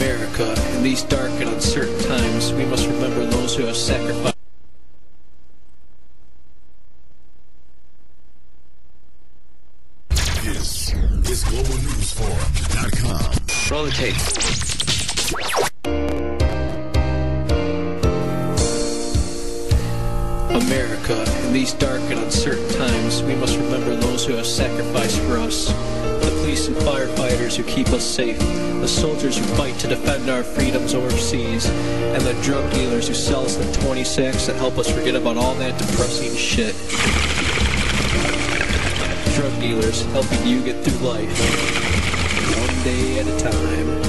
America, in these dark and uncertain times, we must remember those who have sacrificed. This is globalnewsforum.com. Roll the tape. America, in these dark and uncertain times, we must remember those who have sacrificed for us. The police and firefighters who keep us safe, the soldiers who fight to defend our freedoms overseas, and the drug dealers who sell us the 20 sacks that help us forget about all that depressing shit. Drug dealers helping you get through life, one day at a time.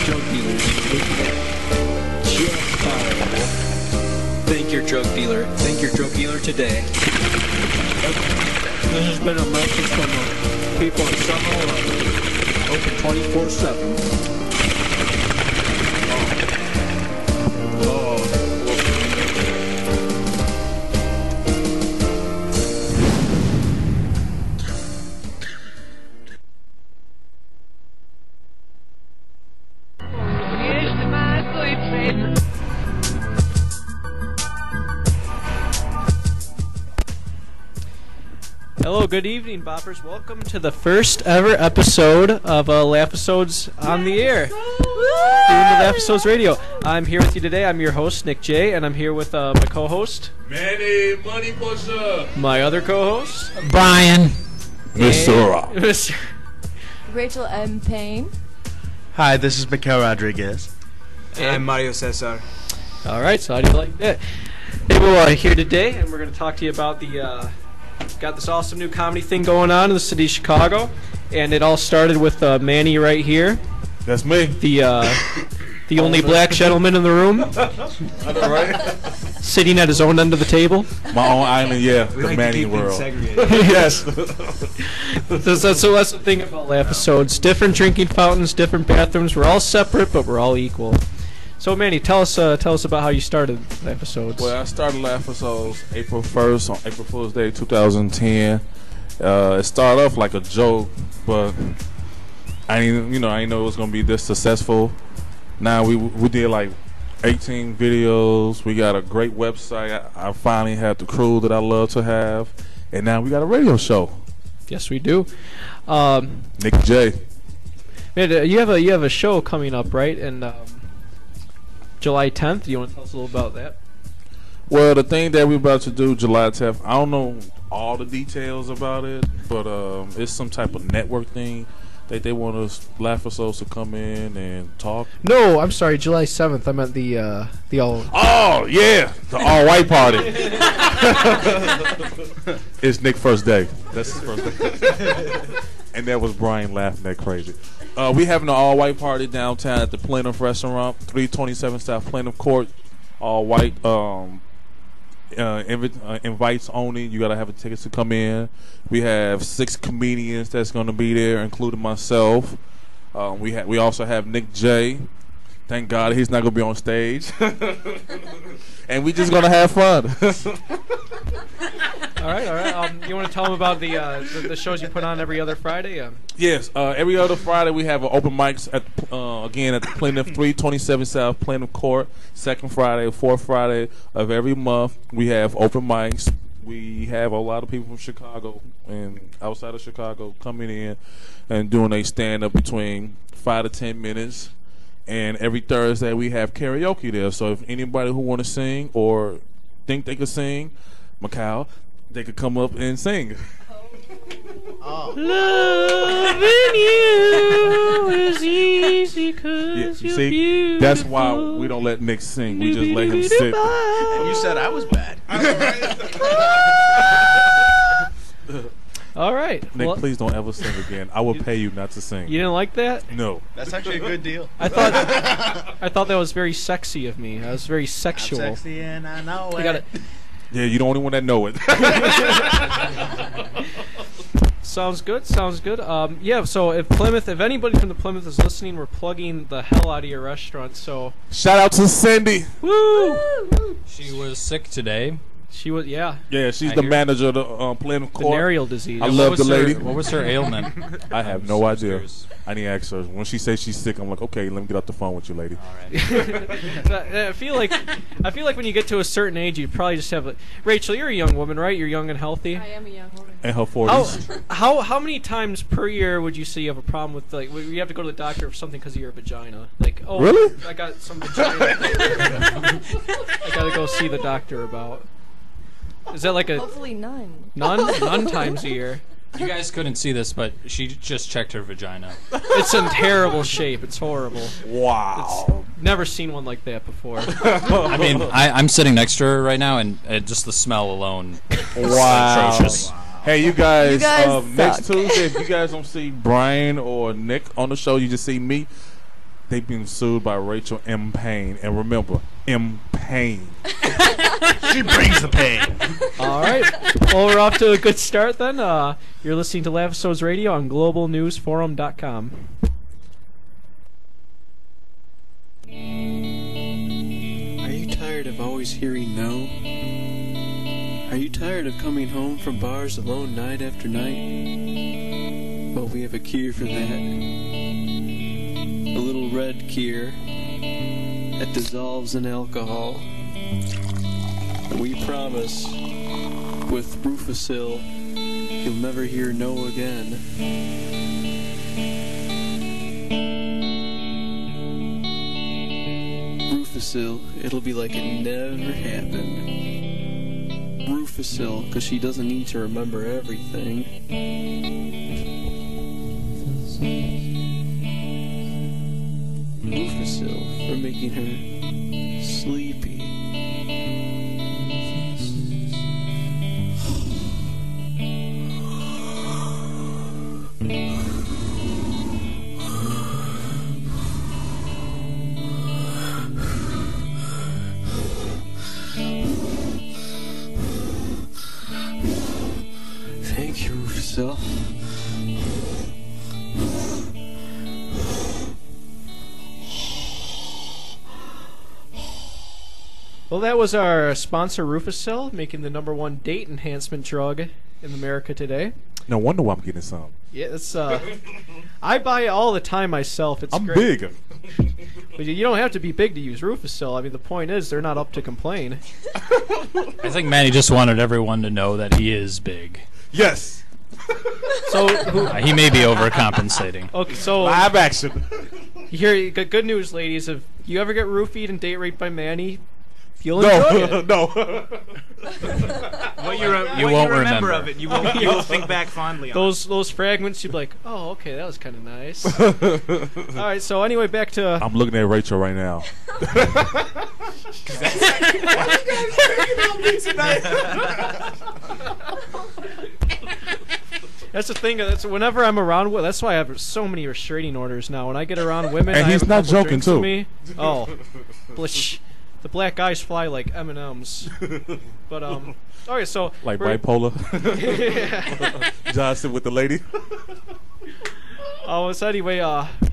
Drug dealers, thank your drug dealer. Thank your drug dealer today. This has been a message from the people in Summer open 24/7. Hello, good evening, boppers. Welcome to the first ever episode of laughisodes on the air. Doing the laughisodes radio. I'm here with you today. I'm your host, Nick J, and I'm here with my co-host, Manny Money Pusher. my other co-host, Brian. Mr. Rachel M. Payne. Hi, this is Mikael Rodriguez. I'm Mario Cesar. All right, so how do you like that? Hey, we're here today, and we're going to talk to you about the got this awesome new comedy thing going on in the city of Chicago, and it all started with Manny right here, That's me. the only black gentleman in the room, I know, right? sitting at his own end of the table. My own island, yeah. We The like Manny to keep things world. segregated. Yes. So that's the thing about laughisodes. Different drinking fountains, different bathrooms. We're all separate, but we're all equal. So Manny, tell us about how you started laughisodes. Well, I started Laughisodes April 1st on April Fool's Day 2010. It started off like a joke, but I didn't know it was gonna be this successful. Now we did like 18 videos. We got a great website. I finally had the crew that I love to have, and now we got a radio show. Yes, we do. Nick J. Man, you have a show coming up, right? And July 10th. Do you want to tell us a little about that? Well, the thing that we're about to do July 10th, I don't know all the details about it, but it's some type of network thing that they want us Laughisodes to come in and talk. No, I'm sorry, July 7th. I meant the all. Oh yeah, the all white party. It's Nick's first day. That's his first day. And that was Brian laughing that crazy. We having an all white party downtown at the Plenum Restaurant, 327 South Plenum Court. All white. Invites only. You gotta have a ticket to come in. We have 6 comedians that's gonna be there, including myself. We also have Nick J. Thank God he's not gonna be on stage. And we just gonna have fun. All right. You want to tell them about the shows you put on every other Friday? Yes, every other Friday we have open mics at the Plenum 327 South Plenum Court. Second Friday, fourth Friday of every month we have open mics. We have a lot of people from Chicago and outside of Chicago coming in and doing a stand up between 5 to 10 minutes. And every Thursday we have karaoke there. So if anybody who want to sing or think they could sing, Macau, they could come up and sing. Loving you is easy because You you're see, beautiful. that's why we don't let Nick sing. We just let him sit. And you said I was bad. All right. Nick, Well, please don't ever sing again. I will pay you not to sing. you didn't like that? No. That's actually a good deal. I thought that was very sexy of me. I was very sexual. I'm sexy and I know I it. got it. Yeah, you're the only one that know it. Sounds good. Yeah. So if anybody from the Plymouth is listening, we're plugging the hell out of your restaurant. So Shout out to Cindy. woo! She was sick today, She was, yeah. Yeah, she's I the hear- manager of the playing court. Venereal disease. I love What was the lady. What was her ailment? I have no idea. I need to ask her. When she says she's sick, I'm like, okay, let me get off the phone with you, lady. I feel like when you get to a certain age, you probably just have. Rachel, you're a young woman, right? You're young and healthy. I am a young woman. In her 40s. How many times per year would you say you have a problem with, like, you have to go to the doctor for something because of your vagina? Like, oh, Really? I got some vagina. I gotta go see the doctor about. Is that like a Hopefully none. none times a year? You guys couldn't see this, but she just checked her vagina. It's in terrible shape. It's horrible. Wow. Never seen one like that before. I mean, I'm sitting next to her right now, and just the smell alone is Wow. atrocious. Hey, you guys, You guys next suck. Tuesday, if you guys don't see Brian or Nick on the show, you just see me. They've been sued by Rachel M. Payne. And remember, M. Payne. She brings the pain. All right. Well, we're off to a good start then. You're listening to laughisodes Radio on globalnewsforum.com. Are you tired of always hearing no? Are you tired of coming home from bars alone night after night? Well, we have a cure for that. A little red cure that dissolves in alcohol. And we promise, with Rufasil, you'll never hear no again. Rufasil, it'll be like it never happened. Rufasil, because she doesn't need to remember everything. Rufasil, for making her sleepy. Thank you, Rufasil. Well, that was our sponsor, Rufasil, making the #1 date enhancement drug in America today. No wonder why I'm getting some. Yeah, it's I buy it all the time myself. It's I'm great. big. But you don't have to be big to use Rufasil. I mean, the point is they're not up to complain. I think Manny just wanted everyone to know that he is big. Yes. So He may be overcompensating. okay, so Live action. here, good news, ladies. If you ever get roofied and date raped by Manny, you'll enjoy No, it. no. What You won't remember. of it, you will think back fondly on. Those fragments, you'd be like, oh, okay, that was kind of nice. All right, so anyway, back to I'm looking at Rachel right now. that's the thing. That's whenever I'm around. That's why I have so many restraining orders now. When I get around women, And I he's have a not couple joking, drinks with too. Me. Oh, blish. The black guys fly like M&Ms. But okay, so Like we're- bipolar. Johnson with the lady. Oh, so anyway,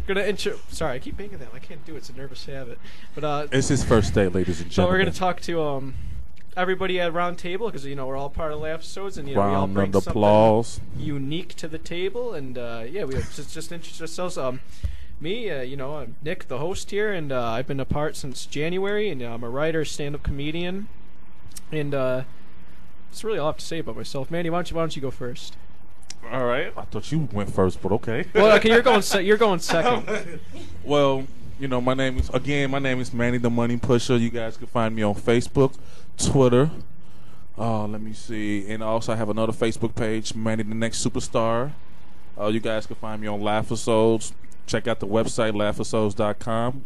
gonna intro. Sorry, I keep making that. I can't do it. It's a nervous habit. But It's his first date, ladies and so we're gentlemen. gonna talk to everybody at round table because we're all part of laughisodes and we all Round bring of something applause. unique to the table and yeah, we have just introduce ourselves. Me, I'm Nick, the host here, and I've been a part since January, and I'm a writer, stand-up comedian, and that's really all I have to say about myself. Manny, why don't you go first? All right. I thought you went first, but okay. Well, okay, you're going second. Well, my name is Manny the Money Pusher. You guys can find me on Facebook, Twitter. Let me see, and also I have another Facebook page, Manny the Next Superstar. You guys can find me on Laughisodes. Check out the website, laughisodes.com.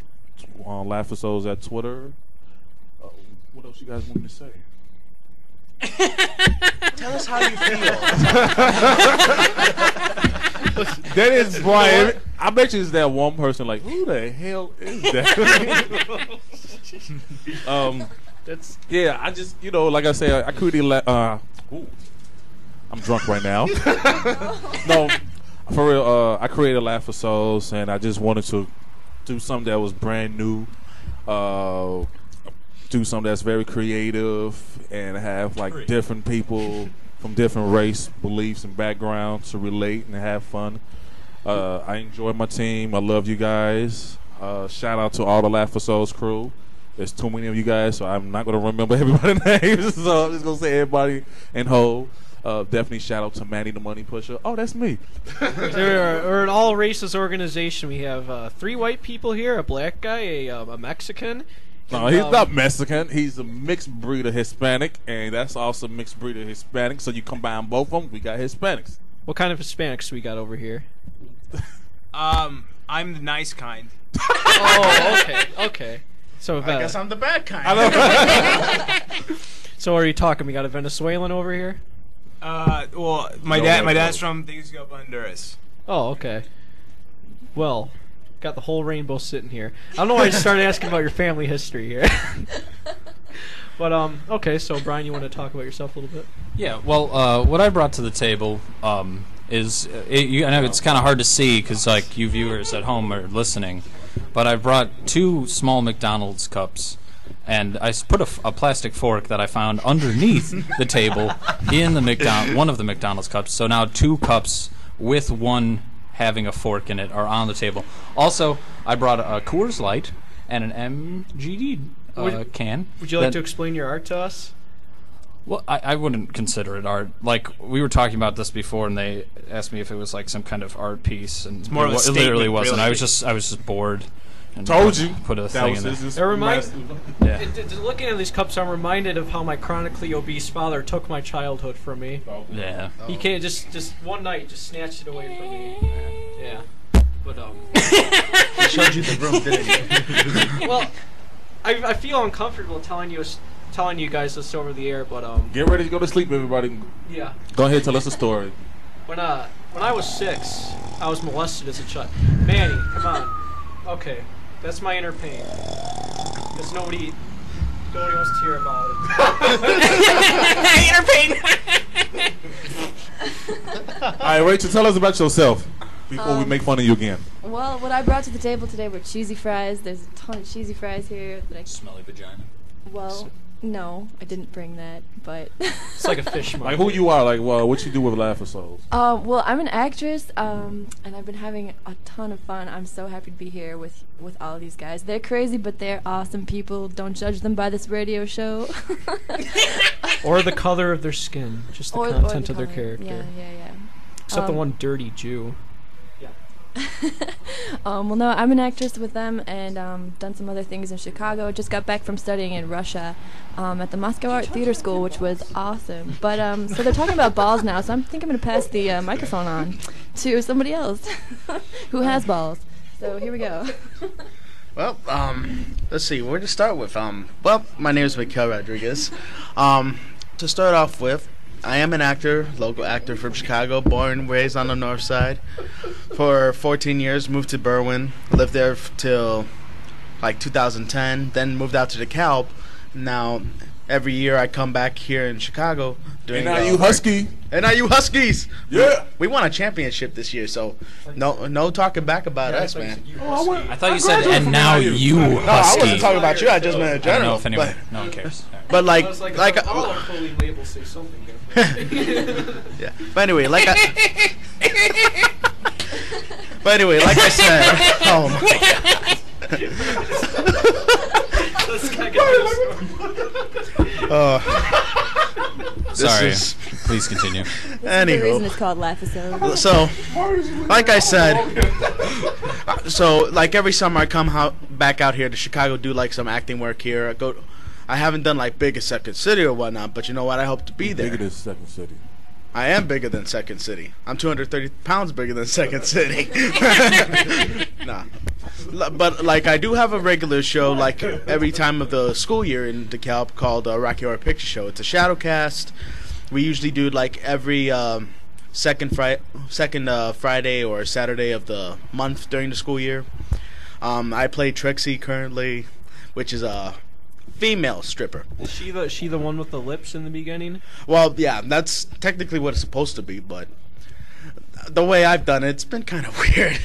Laughisodes at Twitter. What else you guys want me to say? Tell us how you feel. That is Brian. I bet you it's that one person like, who the hell is that? That's Yeah, I just, like I said, I created. I'm drunk right now. No, for real. I created Laughisodes, and I just wanted to do something that was brand new. do something that's very creative and have like different people from different race, beliefs, and backgrounds to relate and have fun. I enjoy my team. I love you guys. Shout out to all the laughisodes crew. There's too many of you guys, so I'm not going to remember everybody's names. So I'm just going to say everybody in whole. Definitely shout out to Manny the Money Pusher. Oh, that's me. We're an all races organization. We have 3 white people here, a black guy, a Mexican. No, he's not Mexican. He's a mixed breed of Hispanic, and that's also mixed breed of Hispanic. So you combine both of them, we got Hispanics. What kind of Hispanics we got over here? I'm the nice kind. Oh, okay. So I guess I'm the bad kind. So are you talking? We got a Venezuelan over here. Well, my dad's from Tegucigalpa, Honduras. Oh, okay. Well, got the whole rainbow sitting here. I don't know why I just started asking about your family history here. But okay. So Brian, you want to talk about yourself a little bit? Yeah. Well, what I brought to the table is I know it's kind of hard to see because like you viewers at home are listening, but I brought 2 small McDonald's cups. And I put a plastic fork that I found underneath the table in the one of the McDonald's cups. So now 2 cups with one having a fork in it are on the table. Also, I brought a Coors Light and an MGD can. Would you like to explain your art to us? Well, I wouldn't consider it art. Like, we were talking about this before, and they asked me if it was like some kind of art piece, and it's more of a it literally statement, wasn't. really. I was just bored. And Told you. Put a thing in there. Looking at these cups, I'm reminded of how my chronically obese father took my childhood from me. Yeah. He can't just one night just snatched it away from me. Yeah. But He showed you the room, didn't he? well, I feel uncomfortable telling you guys this over the air, but Get ready to go to sleep, everybody. yeah. Go ahead, tell us a story. When I was 6, I was molested as a child. Manny, come on. Okay. That's my inner pain. Because nobody wants to hear about it. Inner pain. All right, Rachel, tell us about yourself before we make fun of you again. Well, what I brought to the table today were cheesy fries. There's a ton of cheesy fries here. Smelly vagina. Well, no, I didn't bring that, but... It's like a fish market. Like who you are, like what you do with laughisodes. Well, I'm an actress, and I've been having a ton of fun. I'm so happy to be here with all of these guys. They're crazy, but they're awesome people. Don't judge them by this radio show. Or the color of their skin, just the content of their character. Yeah. Except the one dirty Jew. Well, no, I'm an actress with them and done some other things in Chicago. Just got back from studying in Russia at the Moscow Art Theater School, which was awesome. But so they're talking about balls now, so I think I'm going to pass the microphone on to somebody else who has balls. So here we go. Well, let's see. Where to start with? Well, my name is Mikhail Rodriguez. To start off with, I am an actor, local actor from Chicago, born and raised on the north side. For 14 years, moved to Berwyn, lived there till like 2010, then moved out to DeKalb. Now, every year I come back here in Chicago. And now you Husky. And now you Huskies. Yeah. We won a championship this year, so no talking back about us, man. I thought you said, and now you No, I Husky. wasn't talking about you. I just meant in I don't general. know if anyone, no one cares. But like, I was like I'll fully label say something different. yeah. But anyway, like I said, oh my Let's get Sorry. Please continue. The reason Anywho, it's called Laughisode. so like I said, so like every summer I come back out here to Chicago, do like some acting work here. I haven't done like big as Second City or whatnot, but you know what? I hope to be there. Bigger than Second City. I am bigger than Second City. I'm 230 pounds bigger than Second City. Nah. But, like, I do have a regular show, like, every time of the school year in DeKalb called Rocky Horror Picture Show. It's a shadowcast. We usually do, like, every second Friday or Saturday of the month during the school year. I play Trixie currently, which is a female stripper. Is she the one with the lips in the beginning? Well, yeah, that's technically what it's supposed to be, but the way I've done it, it's been kind of weird.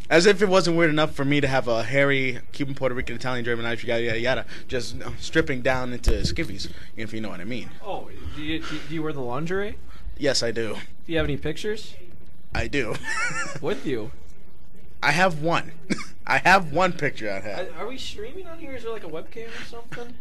As if it wasn't weird enough for me to have a hairy Cuban, Puerto Rican, Italian, German, Irish, yada yada yada, just stripping down into skivvies, if you know what I mean. Oh, do you wear the lingerie? Yes, I do. Do you have any pictures I do. with you? I have one. I have one picture I have. Are we streaming on here? Is there like a webcam or something?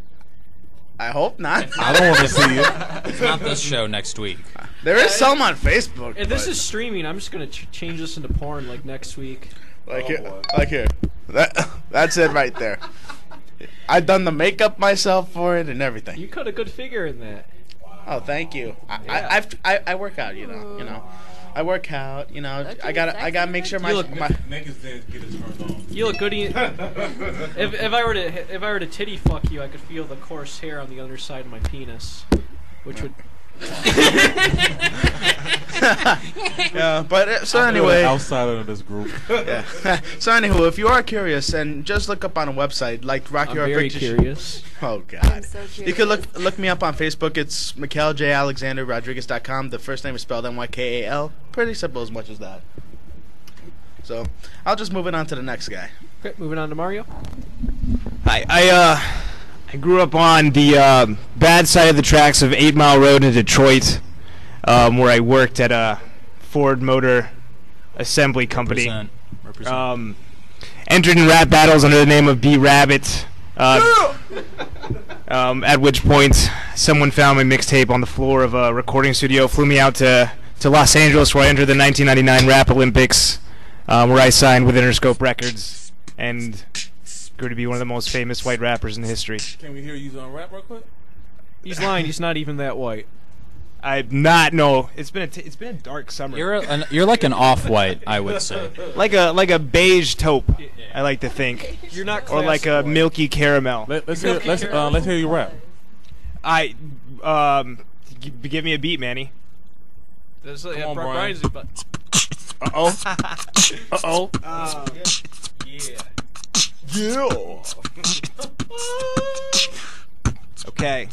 I hope not. I don't want to see it. It's not this show next week. There is some on Facebook. If this but- is streaming, I'm just gonna change this into porn like next week. Like here. That's it right there. I've done the makeup myself for it and everything. You cut a good figure in that. Oh, thank you. Yeah. I work out, you know. I work out, you know. Okay, I gotta make sure my You look- Make his dad get it turned on. You look good. If I were to titty fuck you, I could feel the coarse hair on the underside of my penis, which would. Yeah, but so I'm the anyway. outsider of this group. Yeah. So anywho, if you are curious, and just look up on a website like Rocky I'm Horror very Picture curious. Oh I'm God. so curious. You can look me up on Facebook. It's Mikhail J. Alexander Rodriguez.com. The first name is spelled MYKAL. Pretty simple as much as that. So I'll just move it on to the next guy. Okay, moving on to Mario. I grew up on the bad side of the tracks of 8 Mile Road in Detroit, where I worked at a Ford Motor Assembly Company. Represent. Entered in rap battles under the name of B Rabbit. At which point, someone found my mixtape on the floor of a recording studio, flew me out to Los Angeles, where I entered the 1999 Rap Olympics, where I signed with Interscope Records, and grew to be one of the most famous white rappers in history. Can we hear you on rap real quick? He's lying. He's not even that white. I'm not. No, it's been a dark summer. You're like an off-white, I would say. like a beige taupe. I like to think, You're not. or like a classic white. milky caramel. Let's hear you rap. Give me a beat, Manny. That's, Come on, Brian. Brian's but Uh-oh. yeah. Yeah. Okay.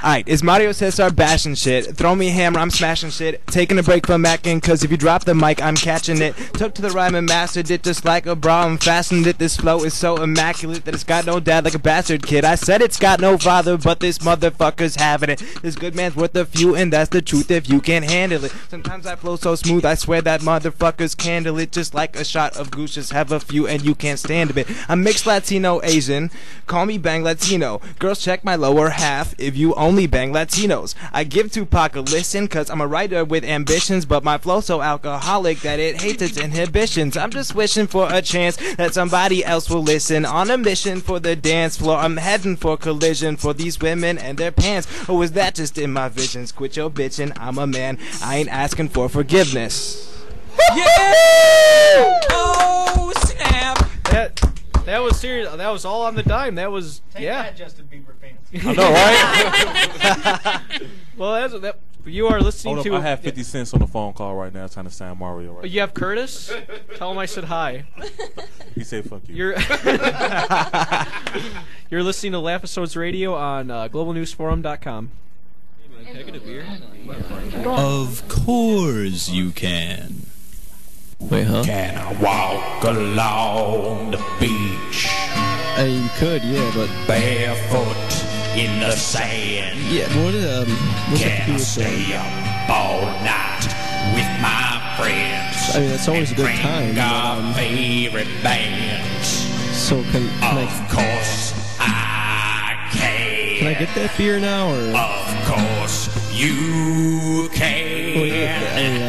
Alright, it's Mario Cesar bashing shit. Throw me a hammer, I'm smashing shit. Taking a break from macking, cause if you drop the mic, I'm catching it. Took to the rhyme and mastered it just like a bra. I'm fastened it. This flow is so immaculate that it's got no dad like a bastard kid. I said it's got no father, but this motherfucker's having it. This good man's worth a few, and that's the truth if you can't handle it. Sometimes I flow so smooth, I swear that motherfuckers candle it. Just like a shot of goose, just have a few and you can't stand a bit. I'm mixed Latino Asian, call me Bang Latino. Girls check my lower half if you only bang Latinos. I give Tupac a listen, cause I'm a writer with ambitions, but my flow so alcoholic that it hates its inhibitions. I'm just wishing for a chance that somebody else will listen. On a mission for the dance floor, I'm heading for collision for these women and their pants. Or is that just in my visions? Quit your bitching, I'm a man, I ain't asking for forgiveness. Yeah! Oh, snap! That was serious. That was all on the dime. That was Justin Bieber fans. I know, right? Well, that you are listening Hold to. up, I have 50 cents on the phone call right now trying to sign Mario right You have Curtis. Tell him I said hi. He said fuck you. You're you're listening to laughisodes Radio on globalnewsforum.com. Of course you can. Wait, huh? Can I walk along the beach I mean, you could, yeah, but barefoot in the sand? yeah. What's that to Can do I with stay up all night with my friends? I mean, that's always a good and time, bring but, our favorite bands. So can Of course I can. I get that beer now, or? Of course you can. Well, yeah, I mean, I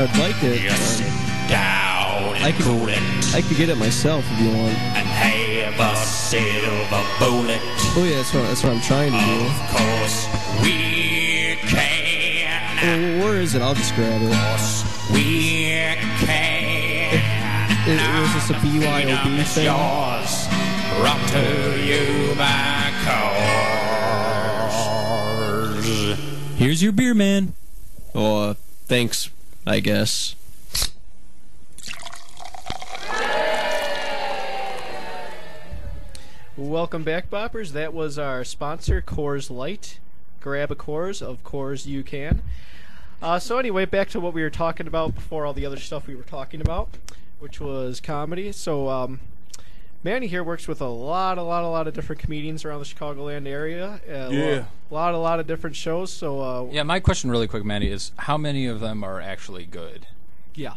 would like it. Just sit down and I could- cool it I could get it myself if you want. and have a silver bullet. Oh yeah, that's what I'm trying to do. Of course we can. Well, where is it? I'll just grab it. Of course we can. Was this a BYOB It's thing? yours. Brought to you by cars. Here's your beer, man. Oh, thanks, I guess. Welcome back, Boppers. That was our sponsor, Coors Light. Grab a Coors. Of Coors you can. So anyway, back to what we were talking about before all the other stuff we were talking about. which was comedy. So Manny here works with a lot of different comedians around the Chicagoland area. Yeah. A lot of different shows. So Yeah, my question really quick, Manny, is how many of them are actually good? yeah.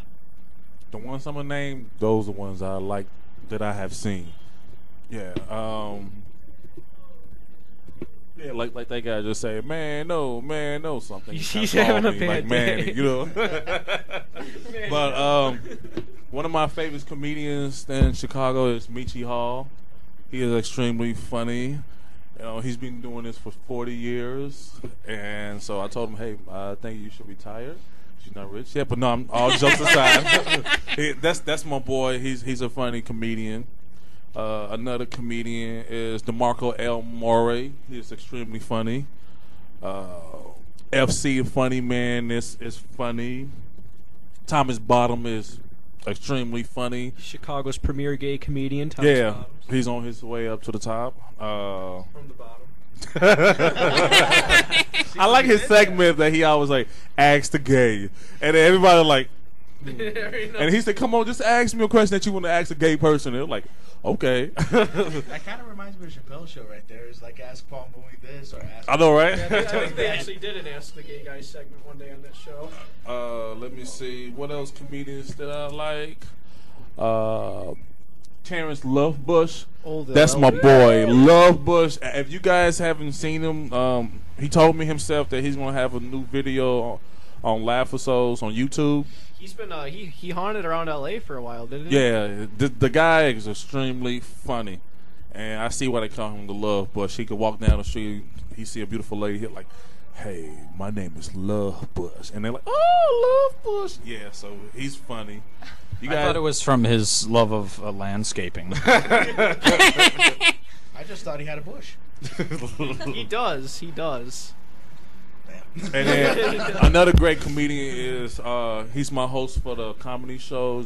The ones I'm gonna name, those are the ones I like that I have seen. Yeah. Yeah, like that guy just say, man, no, something. He's Kinda having call a me, bad like, Manny, day. you know. But one of my favorite comedians in Chicago is Michi Hall. He is extremely funny. You know, he's been doing this for 40 years, and so I told him, hey, I think you should retire. She's not rich yet, but no, I'm all jokes aside. That's my boy. He's a funny comedian. Another comedian is DeMarco L. Morey. He is extremely funny. FC Funny Man is funny. Thomas Bottom is extremely funny. Chicago's premier gay comedian. Thomas Yeah, Bottoms. he's on his way up to the top. From the bottom. I like his segment that he always like ask the gay, and then everybody like, and he said, "Come on, just ask me a question that you want to ask a gay person." And they're like, "Okay." That kind of reminds me of Chappelle's show right there. It's like ask Paul Mooney this or ask. I know, right? Yeah, I think they actually did an Ask the Gay Guy segment one day on that show. Let me see what else comedians that I like. Terrence Lovebush. That's my boy, Lovebush. If you guys haven't seen him, he told me himself that he's gonna have a new video on laughisodes on YouTube. He's been he haunted around LA for a while, didn't he? Yeah, the guy is extremely funny, and I see why they call him the Love Bush. He could walk down the street, he see a beautiful lady, he's like, "Hey, my name is Love Bush," and they're like, "Oh, Love Bush." Yeah, so he's funny. You I thought it was from his love of landscaping. I just thought he had a bush. He does. And then another great comedian is he's my host for the comedy show,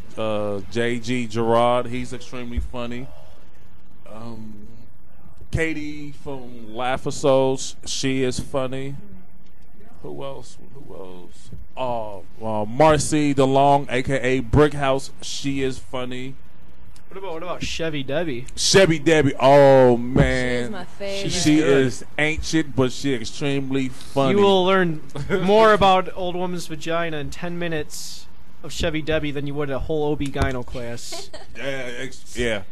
J.G. Gerard. He's extremely funny. Katie from laughisodes, she is funny. Who else? Marcy DeLong, a.k.a. Brickhouse, she is funny. What about Chevy Debbie? Chevy Debbie, oh man, She's my favorite. She is ancient, but she extremely funny. You will learn more about old woman's vagina in 10 minutes of Chevy Debbie than you would a whole OB-GYN class. Yeah.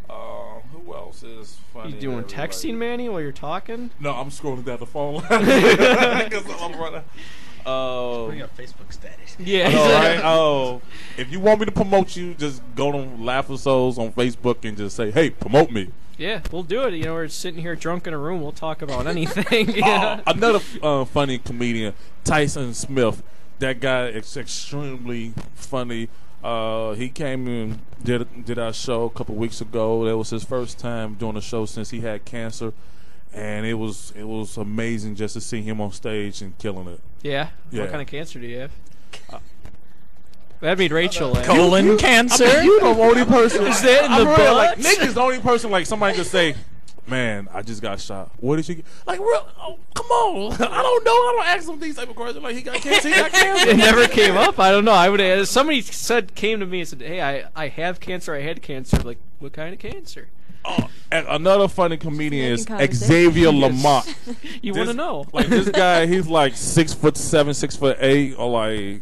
Who else is funny? You doing texting, Manny, while you're talking? No, I'm scrolling down the phone line. 'Cause I'm running. Bring up Facebook status. Yeah. All right. Oh, if you want me to promote you, just go to laughisodes on Facebook and just say, "Hey, promote me." Yeah, we'll do it. You know, we're sitting here drunk in a room. We'll talk about anything. Yeah. Another funny comedian, Tyson Smith. That guy is extremely funny. He came and did our show a couple weeks ago. That was his first time doing a show since he had cancer, and it was amazing just to see him on stage and killing it. Yeah. Yeah. What kind of cancer do you have? That'd be Rachel. Colon cancer? I mean, you the only person. Is that in the real, like, butt? Nick is the only person like somebody could say, "Man, I just got shot. What did you get?" Like, real? Oh, come on. I don't know. I don't ask him these type of questions. Like, he got cancer. He got cancer. It never came up. I don't know. I would. Somebody came to me and said, "Hey, I have cancer. I had cancer." Like, what kind of cancer? Oh, and another funny comedian is Making conversation. Xavier Lamont. You want to know? Like, this guy, he's like 6'7", 6'8", or like,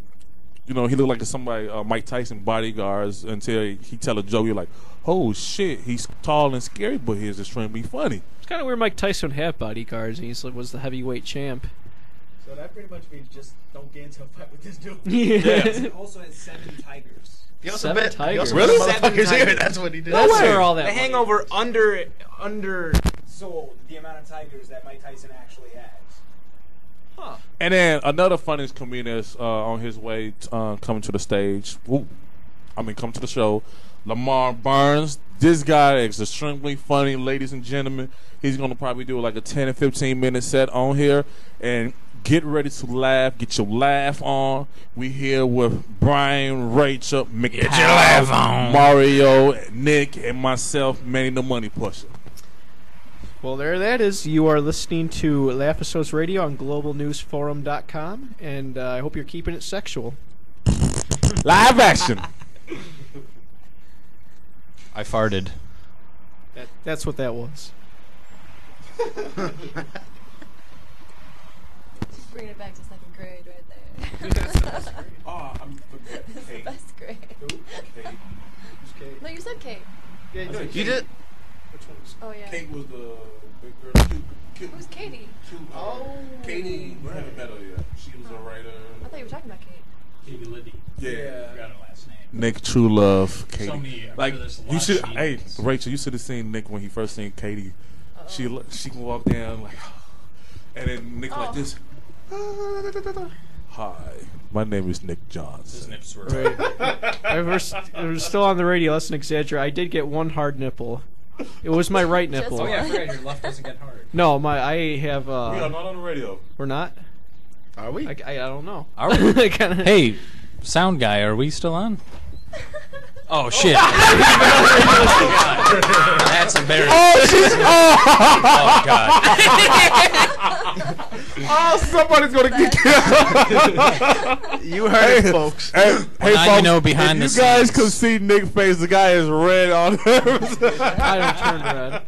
you know, he looked like somebody Mike Tyson bodyguards until he tell a joke. You're like, oh shit, he's tall and scary, but he's extremely funny. It's kind of weird. Mike Tyson had bodyguards, and he was the heavyweight champ. So that pretty much means just don't get into a fight with this dude. Yeah. He also has 7 tigers. He also Seven bet- tigers. He also Really? bet 7 motherfuckers here. tigers. That's what he did. That's way. where all that The money- hangover under sold the amount of tigers that Mike Tyson actually has. Huh. And then another funniest comedian is on his way coming to the stage. Come to the show. Lamar Burns. This guy is extremely funny, ladies and gentlemen. He's going to probably do like a 10 and 15 minute set on here. And get ready to laugh. Get your laugh on. We here with Brian, Rachel, McCall, Mario, Nick, and myself, Manny the Money Pusher. Well, there that is. You are listening to Laughisodes Radio on globalnewsforum.com, and I hope you're keeping it sexual. Live action. I farted. That's what that was. Bringing it back to second grade right there. Oh, I'm forgetting It's the Kate. best grade. Kate. No, you said Kate. I said You Kate. did? Oh yeah. Kate was the big girl. Cute. Who's Katie? Katie. We haven't met her yet. She was a writer. I thought you were talking about Kate. Katie Liddy. Yeah. Forgot her last name. Nick True Love, Katie. So many, like there's a lot you of should, cheatings. hey Rachel, you should have seen Nick when he first seen Katie. She can walk down like, and then Nick like this. Hi, my name is Nick His Johnson. nips were. Right. We're still on the radio. Let's not exaggerate. I did get one hard nipple. It was my right Just nipple. one. Oh yeah, I forgot your left doesn't get hard. No, I have. We are not on the radio. We're not. Are we? I don't know. Are we? Kinda- Hey, sound guy, are we still on? Oh shit! That's embarrassing. Oh god! Oh, somebody's gonna get killed. You heard it, folks. Hey, now folks, you know behind if the you guys scenes. could see Nick's face, the guy is red on nerves. I don't turn red.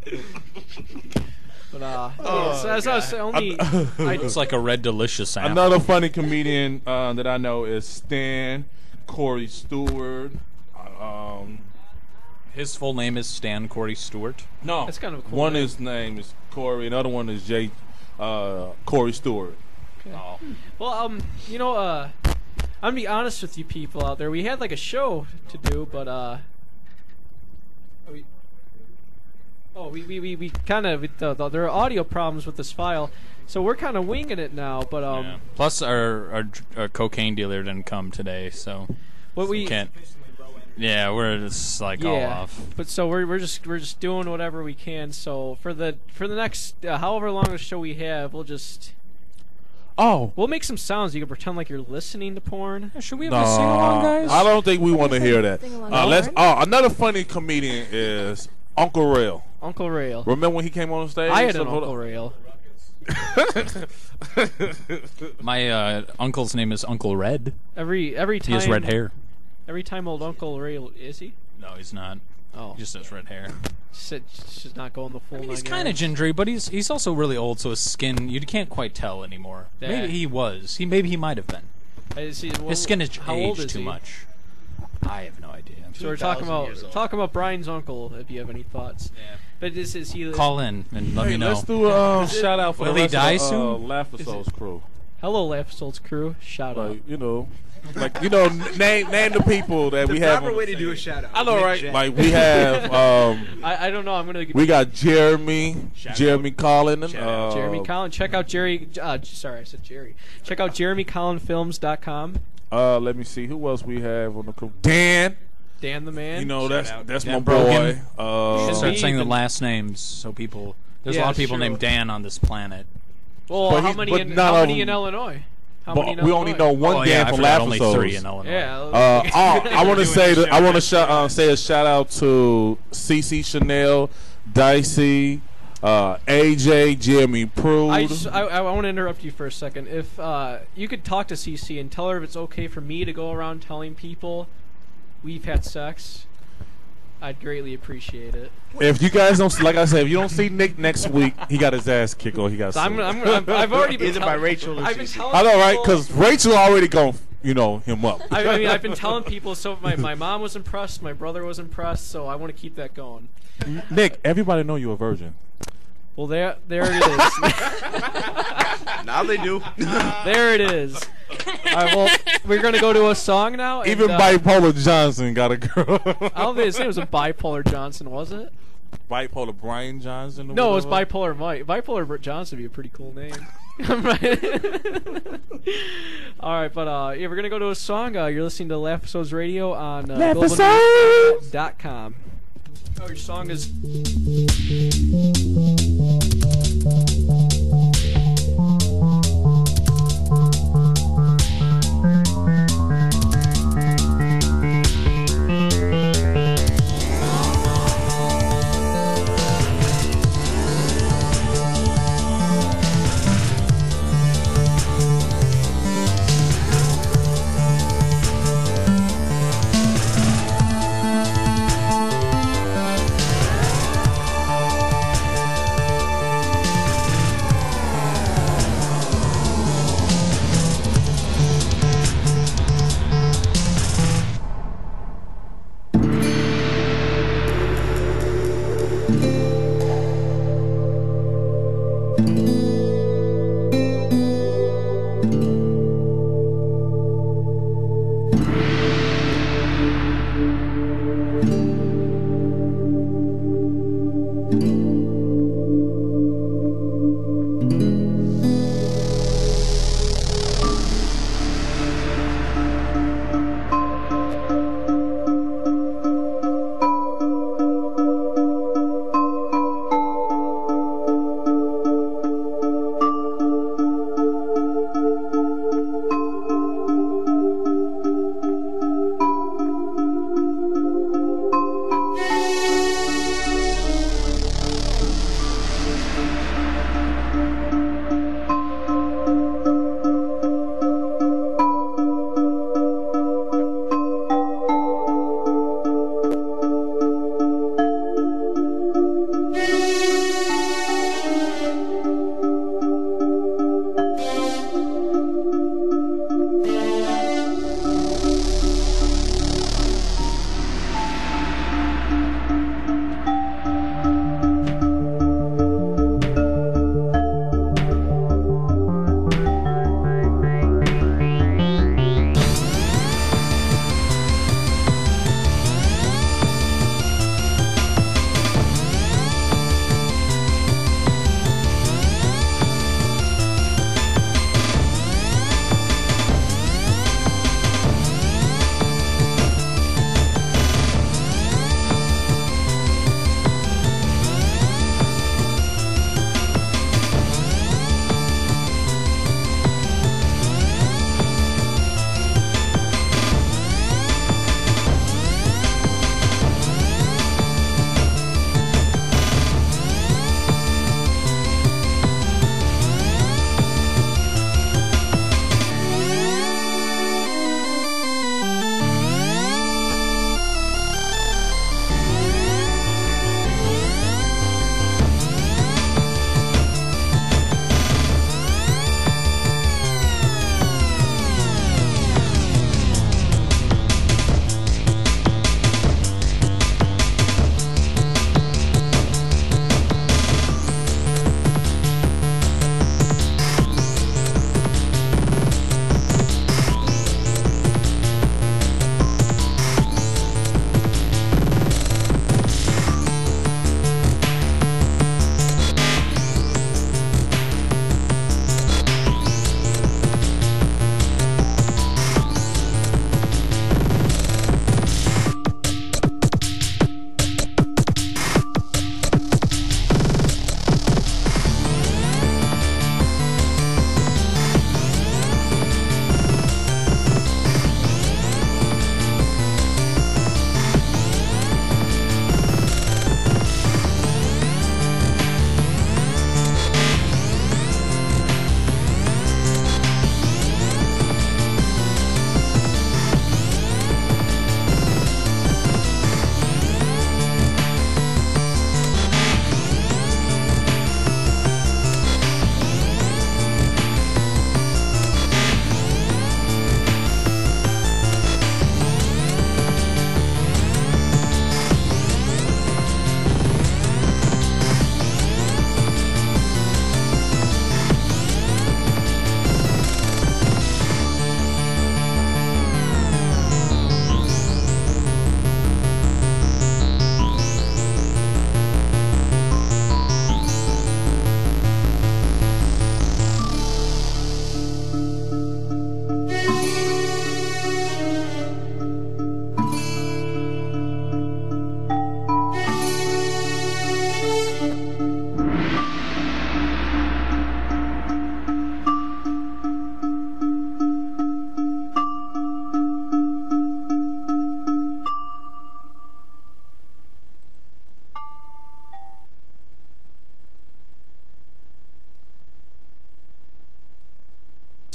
But so as I was saying, only It's like a red delicious apple. Another funny comedian that I know is Stan Corey Stewart. His full name is Stan Corey Stewart. No, That's kind of a cool one name. his name is Corey, another one is Corey Stewart. Oh. well, I'm gonna be honest with you people out there. We had like a show to do, but we kind of there are audio problems with this file, so we're kind of winging it now. But Yeah. Plus, our cocaine dealer didn't come today, so what we can't. Yeah, we're just like all off. But so we're just doing whatever we can. So for the next however long the show we have, we'll make some sounds. You can pretend like you're listening to porn. Should we have a sing along, guys? I don't think we want to hear that. Sing along Let's. porn? Another funny comedian is Uncle Rail. Uncle Rail. Remember when he came on stage? I had an Hold Uncle on. Rail. My uncle's name is Uncle Red. Every time He has red hair. Every time old Uncle Rail is he? No, he's not. Oh, He just has red hair. just not going the full. He's 9 kind of yards. gingery, but he's also really old, so his skin you can't quite tell anymore. Yeah. Maybe he was. Maybe he might have been. His His skin has how old aged is too he? much. I have no idea. So we're 2,000 years old. talking about Brian's uncle. If you have any thoughts, Yeah. but is he? Call in and let me know. Let's do a shout out for Will the he rest die of the, soon? Laughisodes crew. Hello, Laughisodes crew. Shout out. Like name the people that we have. Proper way to do a shout out. I know, Nick right? Jen. Like we have. I don't know. I'm gonna We got Jeremy Collin. Jeremy Collin. Check out Jerry. Sorry, I said Jerry. Check out JeremyCollinFilms.com. Let me see who else we have on the crew. Dan. Dan the man. You know that's Dan my Brogan. boy. You should start me saying the even- last names so people. There's a Yeah, lot of people sure. named Dan on this planet. Well, But how he's- many but in none of in them- Illinois? How many in But we only Illinois? know one Oh Dan yeah, I from forgot only Laughisodes. 3 in Illinois. Yeah. I want to say a shout out to CC Chanel, Dicey, AJ, Jeremy Prude. I want to interrupt you for a second. If you could talk to CC and tell her if it's okay for me to go around telling people we've had sex, I'd greatly appreciate it. If you guys don't, like I said, if you don't see Nick next week, he got his ass kicked or he got. So sued. I've already been Either by Rachel or I've been CC. telling I know, right? people- Because Rachel already gonna, him up. I mean, I've been telling people. So my mom was impressed, my brother was impressed. So I want to keep that going. Nick, everybody know you're a virgin. Well, there it is. Now they do. There it is. All right, well, we're gonna go to a song now. And, Even Bipolar Johnson got a girl. I don't think his name was a Bipolar Johnson, was it? Bipolar Brian Johnson. Or No, it was whatever? Bipolar Mike. Bipolar Johnson would be a pretty cool name. All right, but yeah, we're gonna go to a song. You're listening to Laughisodes Radio on GlobalNews.com. Oh, your song is.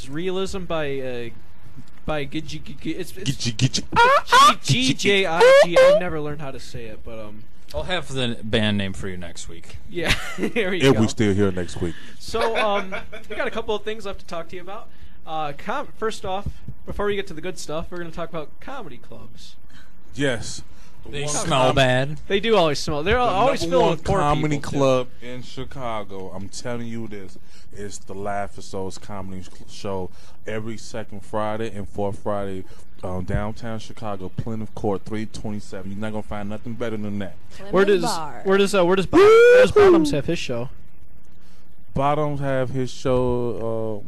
Realism by it's Gitchy. GJIG. I've never learned how to say it, but I'll have the band name for you next week. yeah, here you If go. we still here next week. So we got a couple of things left to talk to you about. First off, before we get to the good stuff, we're going to talk about comedy clubs. Yes. They smell bad. They do always smell. They're always number filled one with poor comedy people, too. club in Chicago. I'm telling you this. It's the laughisodes comedy show every second Friday and fourth Friday, downtown Chicago, Plymouth Court, 327. You're not gonna find nothing better than that. Where does Bottoms have his show? Bottoms have his show.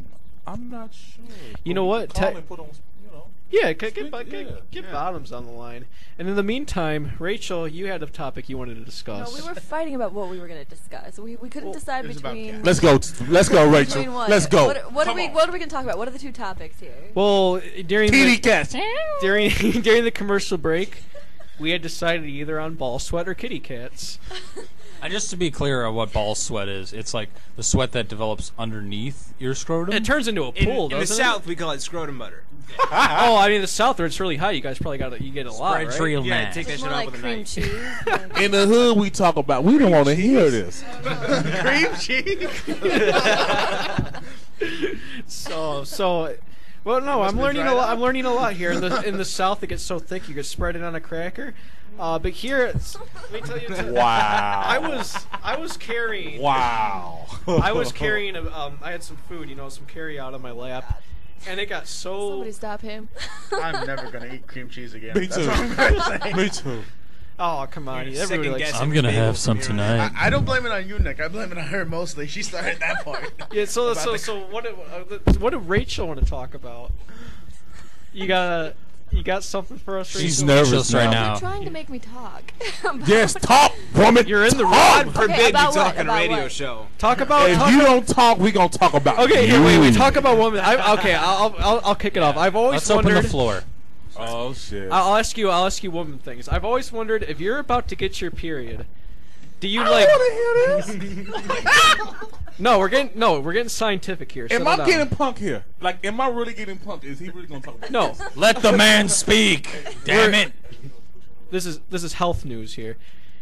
I'm not sure. You know what? Call and put on, you know. Yeah, get Bottoms on the line. And in the meantime, Rachel, you had a topic you wanted to discuss. No, we were fighting about what we were going to discuss. We couldn't decide it was about between. Let's go, Rachel. Between what? Let's go. What are we going to talk about? What are the two topics here? Well, during TD cats. during the commercial break, we had decided either on ball sweat or kitty cats. And just to be clear on what ball sweat is, it's like the sweat that develops underneath your scrotum. It turns into a pool, In the doesn't it? South, we call it scrotum butter. Oh, I mean the South where it's really hot. You guys probably you get a lot, Spreads right? real Yeah, nice. take that It's shit more off like with a cream knife. cheese. Like- In the hood, we talk about. We don't want to hear this. Cream cheese. So, well, no, I'm learning a lot. I'm learning a lot here. In the South, it gets so thick you could spread it on a cracker. But here, let me tell you. Wow. I was carrying. Wow. I was carrying. I had some food, some carry out on my lap, and it got so. Somebody stop him. I'm never gonna eat cream cheese again. Me That's too. all I'm gonna say. Me too. Oh, come on! You're Everybody likes. second-guessing I'm gonna bagel have some from here on out. tonight. I don't blame it on you, Nick. I blame it on her mostly. She started that part. Yeah. So what did Rachel want to talk about? You got something for us, Rachel? She's nervous right now. now. You're trying to make me talk. Yes, talk, woman. You're in the talk. room. Forbid Okay, about you talk what? on a About radio what? show. Talk about. If you don't talk, we gonna talk about. Okay, here, you. wait. Talk about women. I'll kick it off. I've always Let's wondered. open the floor. Oh shit. I'll ask you woman things. I've always wondered if you're about to get your period, do you like? I want to hear this. No, we're getting scientific here. Am Settle I down. getting punk here? Like, am I really getting punked? Is he really gonna talk about? No, this? Let the man speak. Damn it. this is health news here.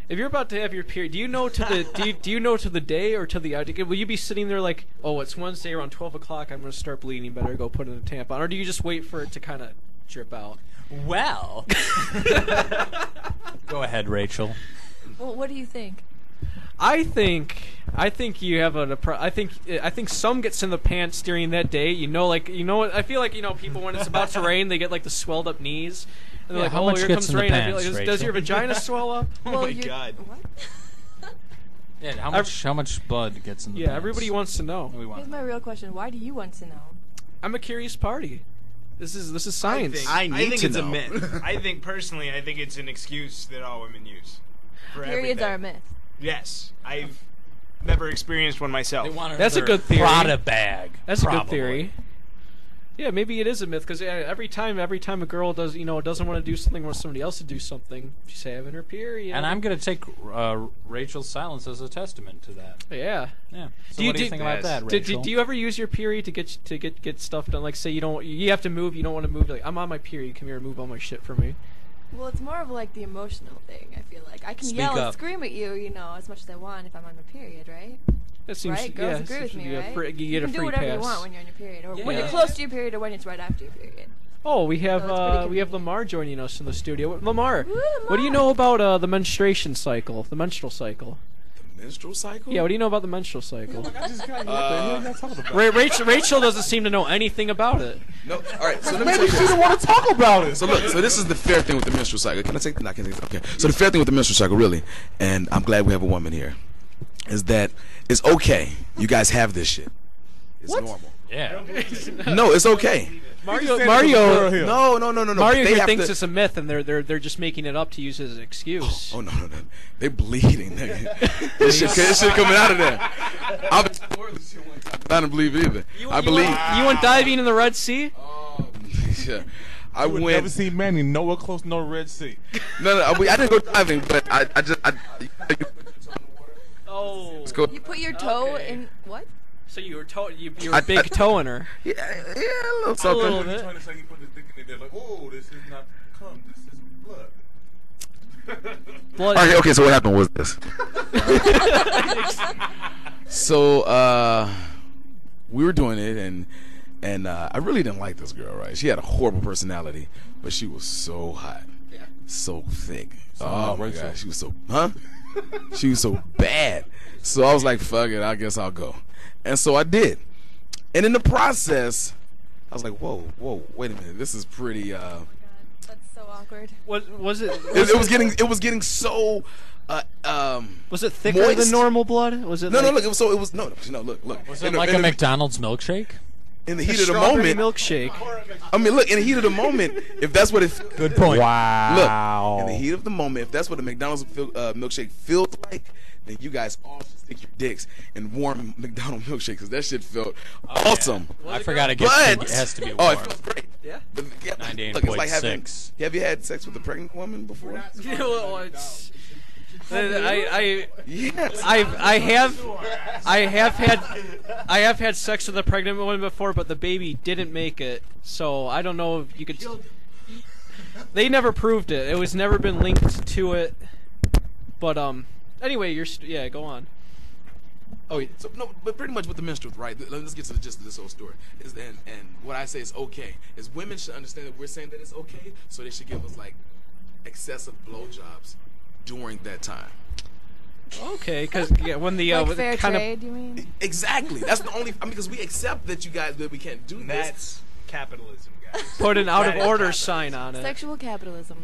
If you're about to have your period, do you know to the do you know to the day or to the hour? Will you be sitting there like, oh, it's Wednesday around 12 o'clock. I'm gonna start bleeding. Better go put in a tampon. Or do you just wait for it to kind of drip out? Well. Go ahead, Rachel. Well, what do you think? I think you have I think some gets in the pants during that day. I feel like people when it's about to rain, they get like the swelled up knees. And they're Yeah, like, how oh, much here gets comes in the rain. I feel pants, like, does your Rachel? vagina swell up? Well, my you're- God. What? Yeah, how much blood gets in the Yeah, pants? everybody wants to know. We want Here's my real question. Why do you want to know? I'm a curious party. This is science. I need think to it's know. a myth. I think it's an excuse that all women use. For Periods everything. are a myth. Yes, I've never experienced one myself. They want That's a their good theory. Prada bag. That's a good probably. theory. Yeah, maybe it is a myth because every time a girl doesn't want to do something, wants somebody else to do something, she's having her period. And I'm going to take Rachel's silence as a testament to that. Yeah. Yeah. So what do you think about that, Rachel? Do you ever use your period to get stuff done? Like, say you have to move, you don't want to move. Like, I'm on my period. Come here and move all my shit for me. Well, it's more of like the emotional thing. I feel like I can Speak yell up. and scream at you, as much as I want if I'm on my period, right? That seems Right? Girls agree with me, right? You get a can free do whatever pass. you want when you're on your period, or when Yeah. you're close to your period, or when it's right after your period. Oh, we have So it's pretty convenient. Lamar joining us in the studio. Lamar, Woo, what do you know about the menstruation cycle, the menstrual cycle? Menstrual cycle? Yeah, what do you know about the menstrual cycle? I just got what the hell y'all talking about? Rachel doesn't seem to know anything about it. No. All right. So let me Maybe tell you she this. don't want to talk about it. So look. So this is the fair thing with the menstrual cycle. Can I take? No, I can take. Okay. So the fair thing with the menstrual cycle, really, and I'm glad we have a woman here, is that it's okay. You guys have this shit. It's normal. Yeah. No, it's okay. Mario, No. Mario They here have thinks to- it's a myth, and they're just making it up to use as an excuse. Oh no. They bleeding. Nigga. This shit coming out of there. I don't believe it either. I believe. You went diving in the Red Sea? Yeah. I would went. never see Manny nowhere close, no Red Sea. No, I didn't go diving, but I Oh. let's go. You put your toe Okay. in what? So you were you're a big toe in her. Yeah, a little A something. little bit. Trying to say he put his dick in there, like, oh, this is not cum, this is blood. Blood. Okay, so what happened was this. So we were doing it, and I really didn't like this girl, right? She had a horrible personality, but she was so hot. so thick. Oh, Oh my Rachel. god, she was so she was so bad. So I was like, fuck it, I guess I'll go. And so I did. And in the process, I was like, whoa, wait a minute, this is pretty. That's so awkward. Was it? It was getting so. Was it thicker moist. than normal blood? Was it? No, like, look, it was no, look. Was In it like in a McDonald's milkshake? in the heat of the strawberry moment? milkshake. I mean, look, in the heat of the moment, if that's what it. Good point. Wow. Look, in the heat of the moment, if that's what a McDonald's milkshake feels like, then you guys all should stick your dicks in warm McDonald's milkshake because that shit felt awesome. I forgot it But has to be warm. oh, it feels great. Yeah. But, yeah, 98.6. look, it's like having. Have you had sex with a pregnant woman before? Well, it's- I Yes. I have had sex with a pregnant woman before, but the baby didn't make it. So I don't know if you could. They never proved it. It was never been linked to it. But anyway, yeah, go on. Oh, yeah. So no, but pretty much with the menstrual, right? Let's get to the gist of this whole story. And what I say is okay is women should understand that we're saying that it's okay, so they should give us like excessive blowjobs during that time. Okay, because when the Like fair kind trade, you mean? Exactly. That's the only. I mean, because we accept that you guys that we can't do this. That's capitalism, guys. put an out of That is order capitalism. sign on it. Sexual capitalism.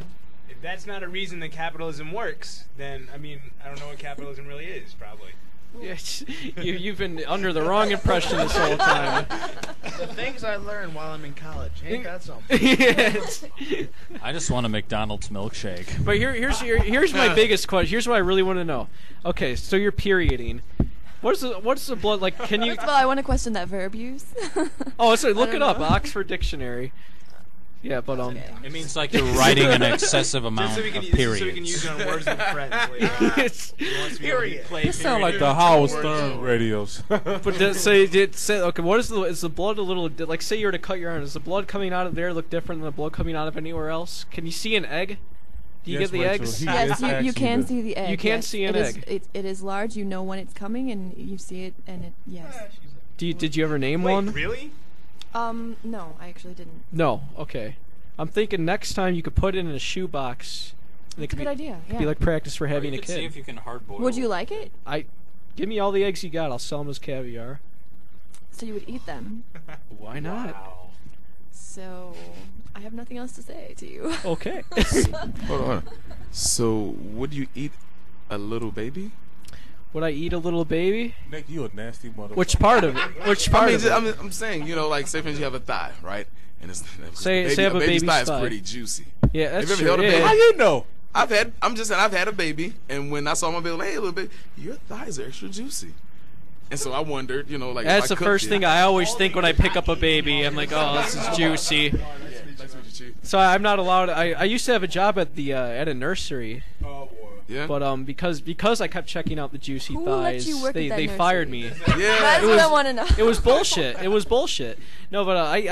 If that's not a reason that capitalism works, then I mean, I don't know what capitalism really is. Probably. Yes, you've been under the wrong impression this whole time. The things I learned while I'm in college. Ain't that something? Yes. I just want a McDonald's milkshake. But here's my biggest question. Here's what I really want to know. Okay, so you're perioding. What's the blood like? Can you? First of all, I want to question that verb use. Oh, sorry. Look I it don't up. know. Oxford Dictionary. Yeah, but It means like you're writing an excessive amount So we can, of so we periods. can use it on words with friends later. it's, He wants to be able to play You sound period like the with Howard words. Stern radios. but say okay. What is the blood a little like? Say you were to cut your arm. Does the blood coming out of there look different than the blood coming out of anywhere else? Can you see an egg? Do you Yes, get the Rachel, eggs? he Yes, is you actually can the- see the egg. You can yes. see an It is- egg. It is large. You know when it's coming, and you see it, and it yes. Did you ever name Wait, one? really? No, I actually didn't. No. Okay. I'm thinking next time you could put it in a shoebox. And it It's a could good be, idea. be Yeah. like practice for Or having you a could see kid. if you can hard boil. Would you like it? Give me all the eggs you got. I'll sell them as caviar. So you would eat them. Why not? So I have nothing else to say to you. Okay. Hold on. So would you eat a little baby? Would I eat a little baby? Nick, you a nasty motherfucker. Which part of it? Which part of it? I'm saying, you know, like say for instance you have a thigh, right? And it's Say I have a baby's baby's thigh is thigh. pretty juicy. Yeah, that's Have you true. ever held a baby? How you know? I'm just saying I've had a baby, and when I saw my baby, like, hey, little baby, your thighs are extra juicy. And so I wondered, you know, like That's if the I cooked first it- thing I always think when I pick up a baby. I'm like, oh, this is juicy. That's what you choose. So I'm not allowed. I used to have a job at the at a nursery, Yeah. but because I kept checking out the juicy Who let thighs, you work they at that fired nursery? me. yeah. That's what I want to know. It was bullshit. It was bullshit. No, but I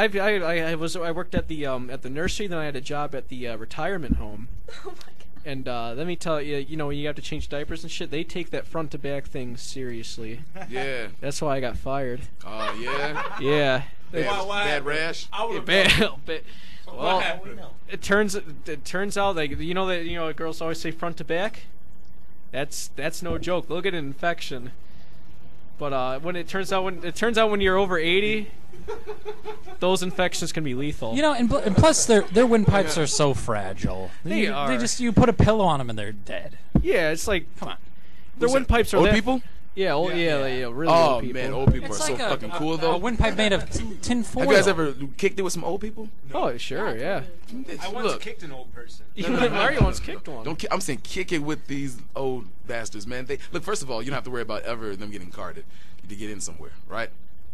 worked at the nursery. Then I had a job at the retirement home. Oh my god. And let me tell you, you know, when you have to change diapers and shit, they take that front to back thing seriously. Yeah. That's why I got fired. Oh yeah. Yeah. Bad rash. Well, it turns out like you know girls always say front to back. That's no joke. They'll get an infection. But when it turns out when you're over 80, those infections can be lethal. You know, and plus their windpipes are so fragile. They are. You put a pillow on them and they're dead. Yeah, it's like Come on. their windpipes are Old that, people? Yeah, really Oh old people. man, old people It's are like so fucking cool a though. windpipe made of tin foil. Have you guys ever kicked it with some old people? Oh sure, yeah. I once Look, kicked an old person. Mario once kicked one. don't. I'm saying kick it with these old bastards, man. They look. First of all, you don't have to worry about ever them getting carded to get in somewhere, right?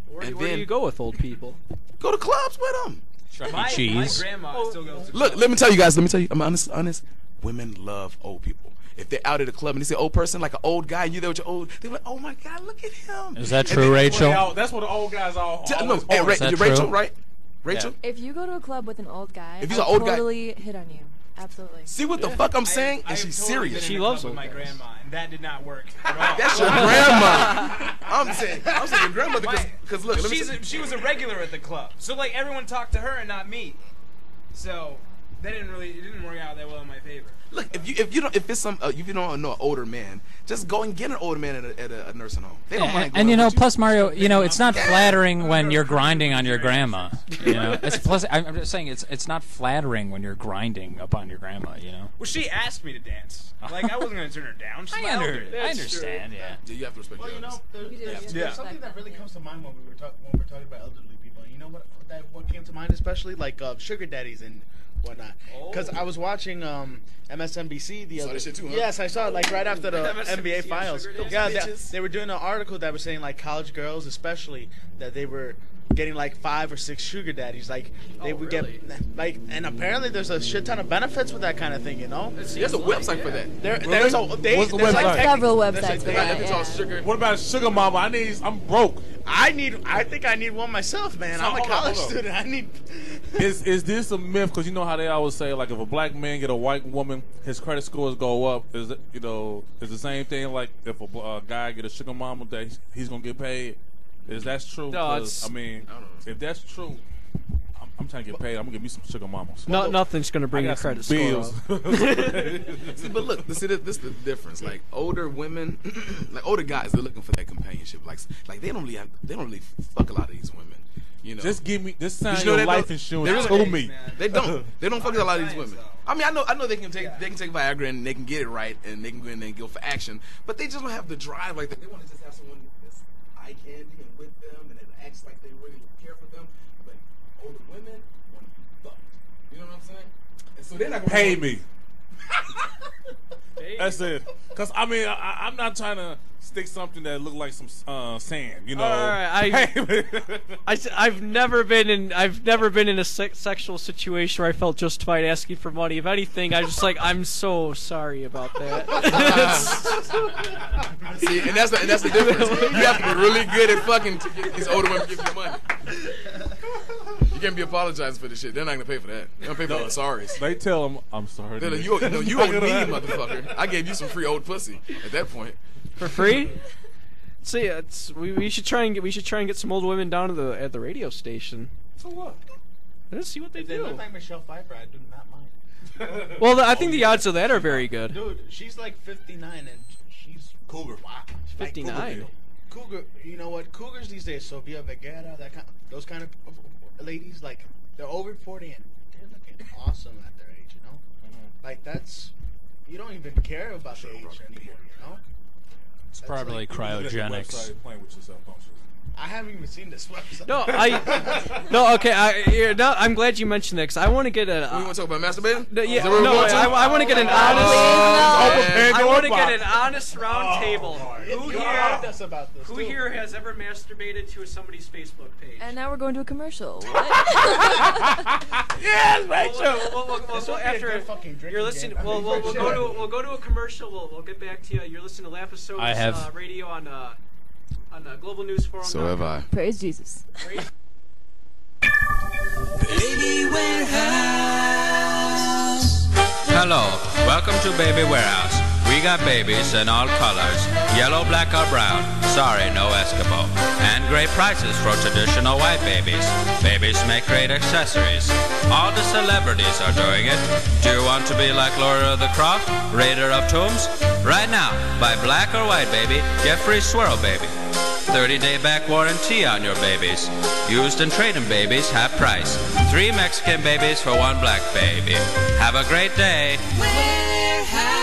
Where and do then you go with old people? go to clubs with them. Chuck E. My Cheese? grandma still goes to Look, let me tell you guys. I'm honest. Women love old people. If they're out at a club and they see an old person, like an old guy, and you're there with your old, they're like, oh my God, look at him. Is that And true, then- Rachel? That's what the old guys all. No, always hey, hold. Is that Rachel, true? right? Rachel? If you go to a club with an old guy, If he's I'll an old guy- totally hit on you. Absolutely. See what the fuck I'm saying? I And have she's totally serious. been She in a loves club with old my guys. grandma, and that did not work at all. That's your grandma. I'm saying your grandmother because look, let me she was a regular at the club, so like everyone talked to her and not me. So It didn't work out that well in my favor. Look, if you don't know an older man, just go and get an older man at a nursing home. They don't mind. And you know, plus Mario, you know, it's not flattering when you're grinding on your grandma. You know, I'm just saying it's not flattering when you're grinding upon your grandma. You know. Well, she asked me to dance. Like I wasn't gonna turn her down. She's I understand. Yeah. You have to respect. Well, you know, there's something that really comes to mind when we're talking about elderly people. You know what came to mind, especially like sugar daddies and whatnot. Because I was watching MSNBC the other. Shit too, huh? Yes, I saw it like right after the NBA Finals. Yeah, bitches. they were doing an article that was saying like college girls, especially, that they were getting like 5 or 6 sugar daddies. Like they would get like, and apparently there's a shit ton of benefits with that kind of thing. You know, There's a website for that. there's What's the website? Several websites for that. It's all sugar. What about sugar mama? I'm broke. I think I need one myself, man. So, I'm a hold on, college hold on. student. I need. Is this a myth? Because you know how they always say, like, if a black man get a white woman, his credit scores go up. Is it, you know, is the same thing like if a guy get a sugar mama that he's gonna get paid? Is that true? No, 'Cause, I mean, if that's true, I'm trying to get paid. I'm gonna give me some sugar mamas. Nothing's gonna bring I your got some credit score bills. up. See, but look, this is the difference. Like older women, like older guys, they're looking for that companionship. Like they don't really fuck a lot of these women. You know, Just sign You know your they life don't- insurance they're- to me. They don't fuck a lot of these women. I mean, I know they can take Viagra and they can get it right and they can go in there and go for action, but they just don't have the drive like that. They want to just have someone that's eye candy and with them and it acts like they really care for them. But older women want to be fucked. You know what I'm saying? And so they're not gonna Pay me. That's it. Cause I mean, I'm not trying to stick something that look like some sand. You know. All right, I've never been in a sexual situation where I felt justified asking for money. If anything, I'm so sorry about that. See, and that's the difference. You have to be really good at fucking to get these older women to give you money. You can't be apologizing for this shit. They're not gonna pay for that. They're gonna pay for the sorries. They tell them, I'm sorry. They're like, you owe me, motherfucker. I gave you some free old pussy at that point. For free? See, we should try and get some old women down at the radio station. So what? Let's see what they If they do. look like Michelle Pfeiffer, I do not mind. Well, I think the odds of that are very good. Dude, she's like 59 and she's Cougar. Wow. 59. Cougar, you know what? Cougars these days, Sofia Vergara, those kind of ladies, like they're over 40 and they're looking awesome at their age, you know? Like you don't even care about the age anymore, you know? It's probably Look at the cryogenics. website playing with yourself, don't you? I haven't even seen this website. Okay. I'm glad you mentioned that because I want to get a. We want to talk about masturbating? I want to get an honest. Please, I want to get an honest round table. Who Who here has ever masturbated to somebody's Facebook page? And now we're going to a commercial. What? Yes, Rachel. Well, after you're listening, we'll go to a commercial. We'll get back to you. You're listening to laughisodes I have. Radio on Global News Forum. So have I. Praise Jesus. Hello, welcome to Baby Warehouse. We got babies in all colors, yellow, black, or brown. Sorry, no Eskimo. And great prices for traditional white babies. Babies make great accessories. All the celebrities are doing it. Do you want to be like Lord of the Croft, Raider of Tombs? Right now, buy black or white baby, get free swirl baby. 30-day back warranty on your babies. Used and trade-in babies, half price. 3 Mexican babies for 1 black baby. Have a great day. Warehouse.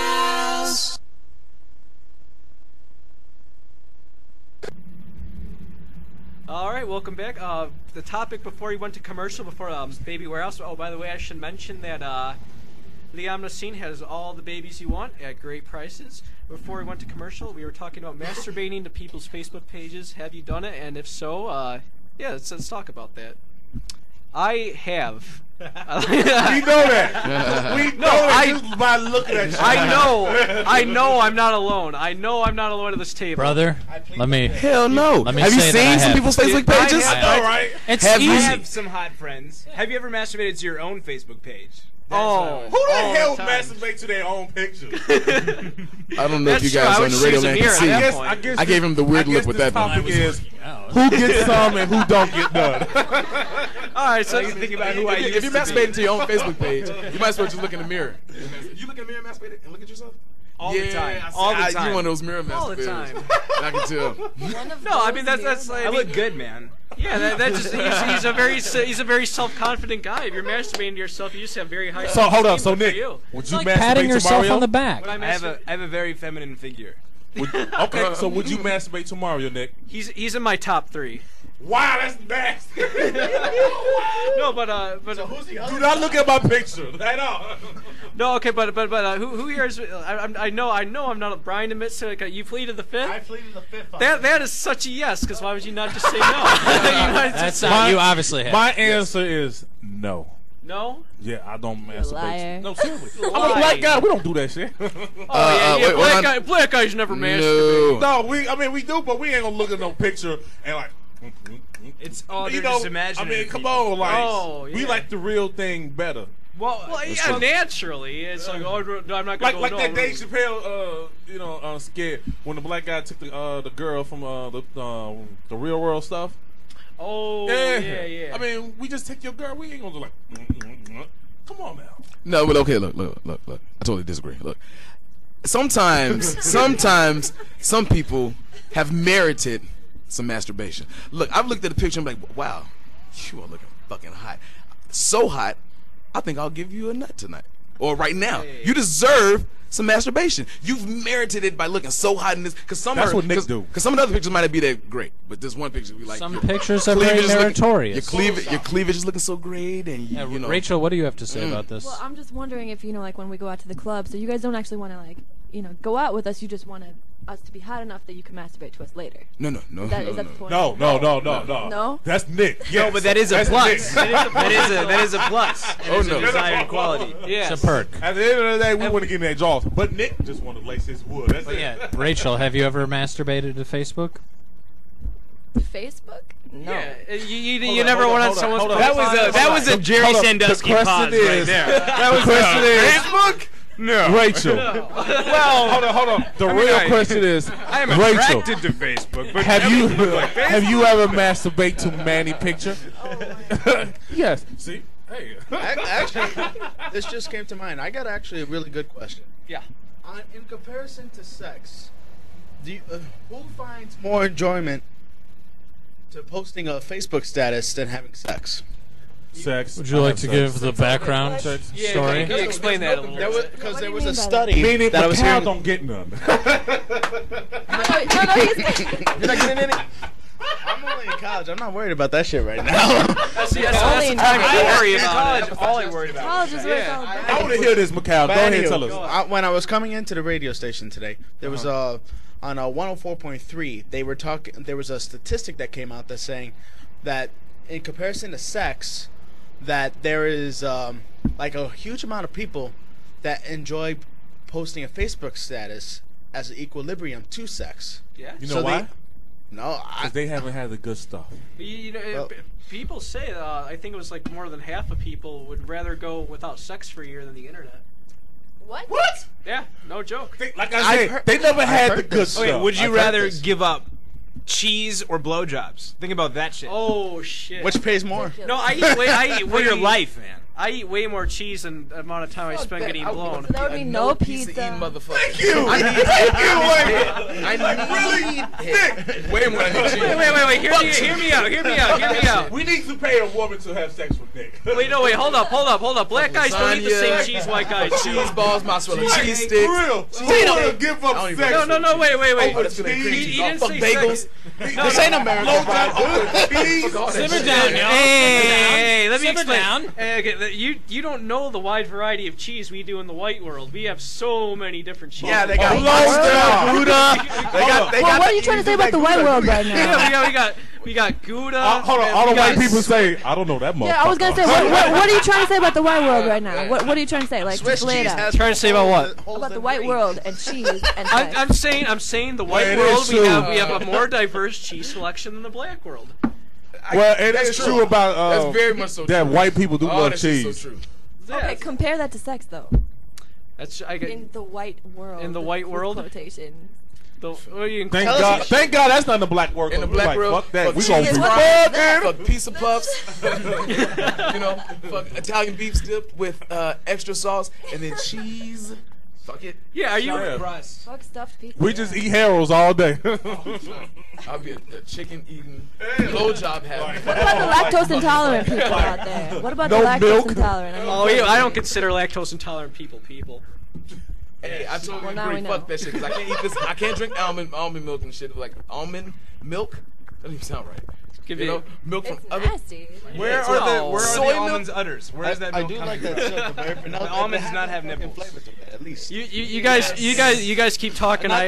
All right, welcome back. The topic before we went to commercial, before Baby Warehouse. Oh, by the way, I should mention that Liam Nassine has all the babies you want at great prices. Before we went to commercial, we were talking about masturbating to people's Facebook pages. Have you done it? And if so, yeah, let's talk about that. I have. We know that. We know that just by looking at you. I know I'm not alone. I know I'm not alone at this table. Brother, let me. Hell no. Let me Have you say that I seen some have. people's Facebook I pages? have. I know, right? It's I easy. have some hot friends. Have you ever masturbated to your own Facebook page? Oh, Who the all hell the time. masturbate to their own pictures? I don't know if That's you true. guys I on would the just radio use a land mirror can at see. that point. I gave him the weird look with that topic one. is who gets some and who don't get none. All right, so you think about who I used If you to masturbate be. to your own Facebook page, you might as well just look in the mirror. You look in the mirror and masturbate and look at yourself? All the time. I see. All the time. You one of those mirror masturbators. All the time. I can tell. No, I mean that's like, I look good, man. yeah, that just he's a very self-confident guy. If you're masturbating to yourself, you just have very high. So hold up. self-esteem. So Good for Nick, you. would you Like masturbate patting to yourself Mario? on the back. When I have a very feminine figure. Okay, so would you masturbate to Mario, Nick? He's in my top 3. Wow, that's nasty. No, but Do not look at my picture at all. no, okay, but who here is? I know I'm not. Brian admits to like you pleaded the 5th. I pleaded the 5th. on That is such a yes. Because why would you not just say no? You might That's just not, you obviously have. My answer is no. no. Yeah, I don't a masturbate. liar. No, seriously. I'm a Lying. black guy. We don't do that shit. Oh yeah, wait, black guys never masturbate. No. No, we do, but we ain't gonna look at no picture and like. It's all You they're know, just imaginary. I mean, come people. on, like Oh, we yeah. like the real thing better. Well, yeah, naturally, it's like, oh, no, I'm not gonna go. Like no, that no. Dave Chappelle, skit when the black guy took the girl from the Real World stuff. Oh, yeah. I mean, we just take your girl. We ain't gonna do like. Come on now. No, but okay, look. I totally disagree. Look, sometimes some people have merited some masturbation. Look, I've looked at the picture and I'm like, wow, you are looking fucking hot. So hot, I think I'll give you a nut tonight. Or right now. You deserve some masturbation. You've merited it by looking so hot in this. Because some That's are, what Nick do. Because some of the other pictures might not be that great. But this one picture, we like. Some your pictures are very cleavage is looking- meritorious. Your cleavage is looking so great. And you know. Rachel, what do you have to say about this? Well, I'm just wondering if, like when we go out to the club, so you guys don't actually want to, like, go out with us. You just want us to be hot enough that you can masturbate to us later. No. Is that the point? No. No? That's Nick. Yes. No, but that is a That's plus. Nick. that is a plus. And Oh, it's no. a desired quality. Yes. It's a perk. At the end of the day, we want to get in that jaws. But Nick just want to lace his wood. That's it. Yeah. Rachel, have you ever masturbated to Facebook? Facebook? No. Yeah, you Hold never on, went on hold on, someone's hold on. profile. That was a Jerry Hold up. Sandusky The pause question right is- there. The question is, Facebook? No. Rachel. Well, Hold on. The I mean, real question is, I am Rachel, attracted to Facebook, but have you Facebook? ever masturbate to Manny picture? Yes. See. Hey. Actually, this just came to mind. I got actually a really good question. Yeah. In comparison to sex, who finds more enjoyment to posting a Facebook status than having sex? Sex. Would you like to give the background Yeah, story? can you explain that a little bit? Because What there do you was a mean by study Meaning that I was Macau hearing. don't get none. No, he's You're not getting any. I'm only in college. I'm not worried about that shit right now. That's Only the in time college. to worry In about college, it. all I worried about. college is where it's all about. I want to hear this, Macau. Go ahead and tell us. When I was coming into the radio station today, there was on a 104.3. They were talking. There was a statistic that came out that's saying that in comparison to sex, that there is like a huge amount of people that enjoy posting a Facebook status as an equilibrium to sex. Yeah. You know So why? No, Because they haven't had the good stuff. You know, Well- people say I think it was like more than half of people would rather go without sex for a year than the internet. What? What? Yeah, no joke. Like I said, they never had the good stuff. Okay, would you I've heard rather this. give up cheese or blowjobs? Think about that shit. Oh shit. which pays more? No, I eat For way your life, man. I eat way more cheese than the amount of time I spend getting blown. So there would be no pizza. Motherfucker. Thank you. I need Really thick. way more than cheese. Wait. Hear me out. We need to pay a woman to have sex with Nick. Wait, hold up. Black guys don't eat the same Lasagna, cheese white guys do. Cheese balls, mozzarella cheese For sticks. real. Who want to give up don't even- sex? No, wait. Oh, that's gonna He increase. didn't Fuck say bagels. sex. This ain't America. Simmer down, y'all. Hey, let me Simmer explain. down. Okay, you don't know the wide variety of cheese we do in the white world. We have so many different cheeses. Yeah, they got Gouda. Well, what are you trying to say about the white world right now? Yeah, we got Gouda. Hold on. and All we the white got people say, I don't know that motherfucker. Yeah, I was gonna say, what are you trying to say about the white world right now? What are you trying to say? Like, Swiss just lay it cheese out. has Trying to say about what? holes About the in white brains. world and cheese and sex. I'm saying the white Well, it world is we true. have a more diverse cheese selection than the black world. Well, it That's is true. true about That's very much so that true. white people do Oh, love that's just cheese. so true. Okay, compare that to sex, though. That's I get In the white world. in the white with world. Quotation. Thank God. Thank God that's not in the black world. In the black world, fuck that. We cheese gonna fries, fuck pizza puffs, you know, fuck Italian beef strip with extra sauce, and then cheese. Fuck it. Yeah, are you? Fuck stuffed pizza. We just eat Harold's all day. I'll be a chicken eating, blowjob having. What about the lactose intolerant people out there? What about No the lactose milk. intolerant? Oh, yeah, I don't consider lactose intolerant people. Hey, I totally Well, now agree. we know. Fuck that shit. Cause I can't eat this. I can't drink almond milk and shit. Like almond milk. That doesn't even sound right. Give You you know, milk from It's other. nasty. Where It's are all the soy milk? almond's udders? Where is that I milk do coming like from? that shit, but The almond does not have nipples. At least. you guys keep talking. I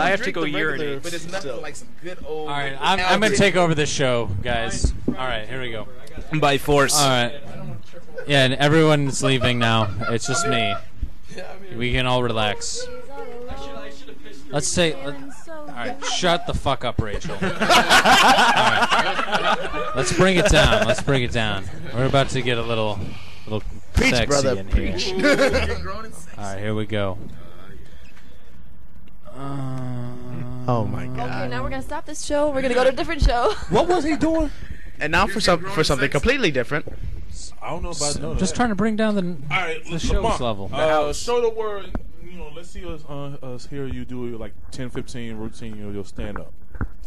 have to go urinate. But it's nothing like some good old. All right, I'm going to take over the show, guys. All right, here we go. By force. All right. Yeah, and everyone's leaving now. It's just me. We can all relax. Let's say. All right, shut the fuck up, Rachel. All right. Let's bring it down. We're about to get a little Preach, sexy brother, in preach. here. All right, here we go. Oh my God. Okay, now we're gonna stop this show. We're gonna go to a different show. What was he doing? And now for something completely different. I don't know about no. Just trying to bring down All right, the show's level. Show the word. You know, let's see us hear you do like 10-15 routine of your stand up.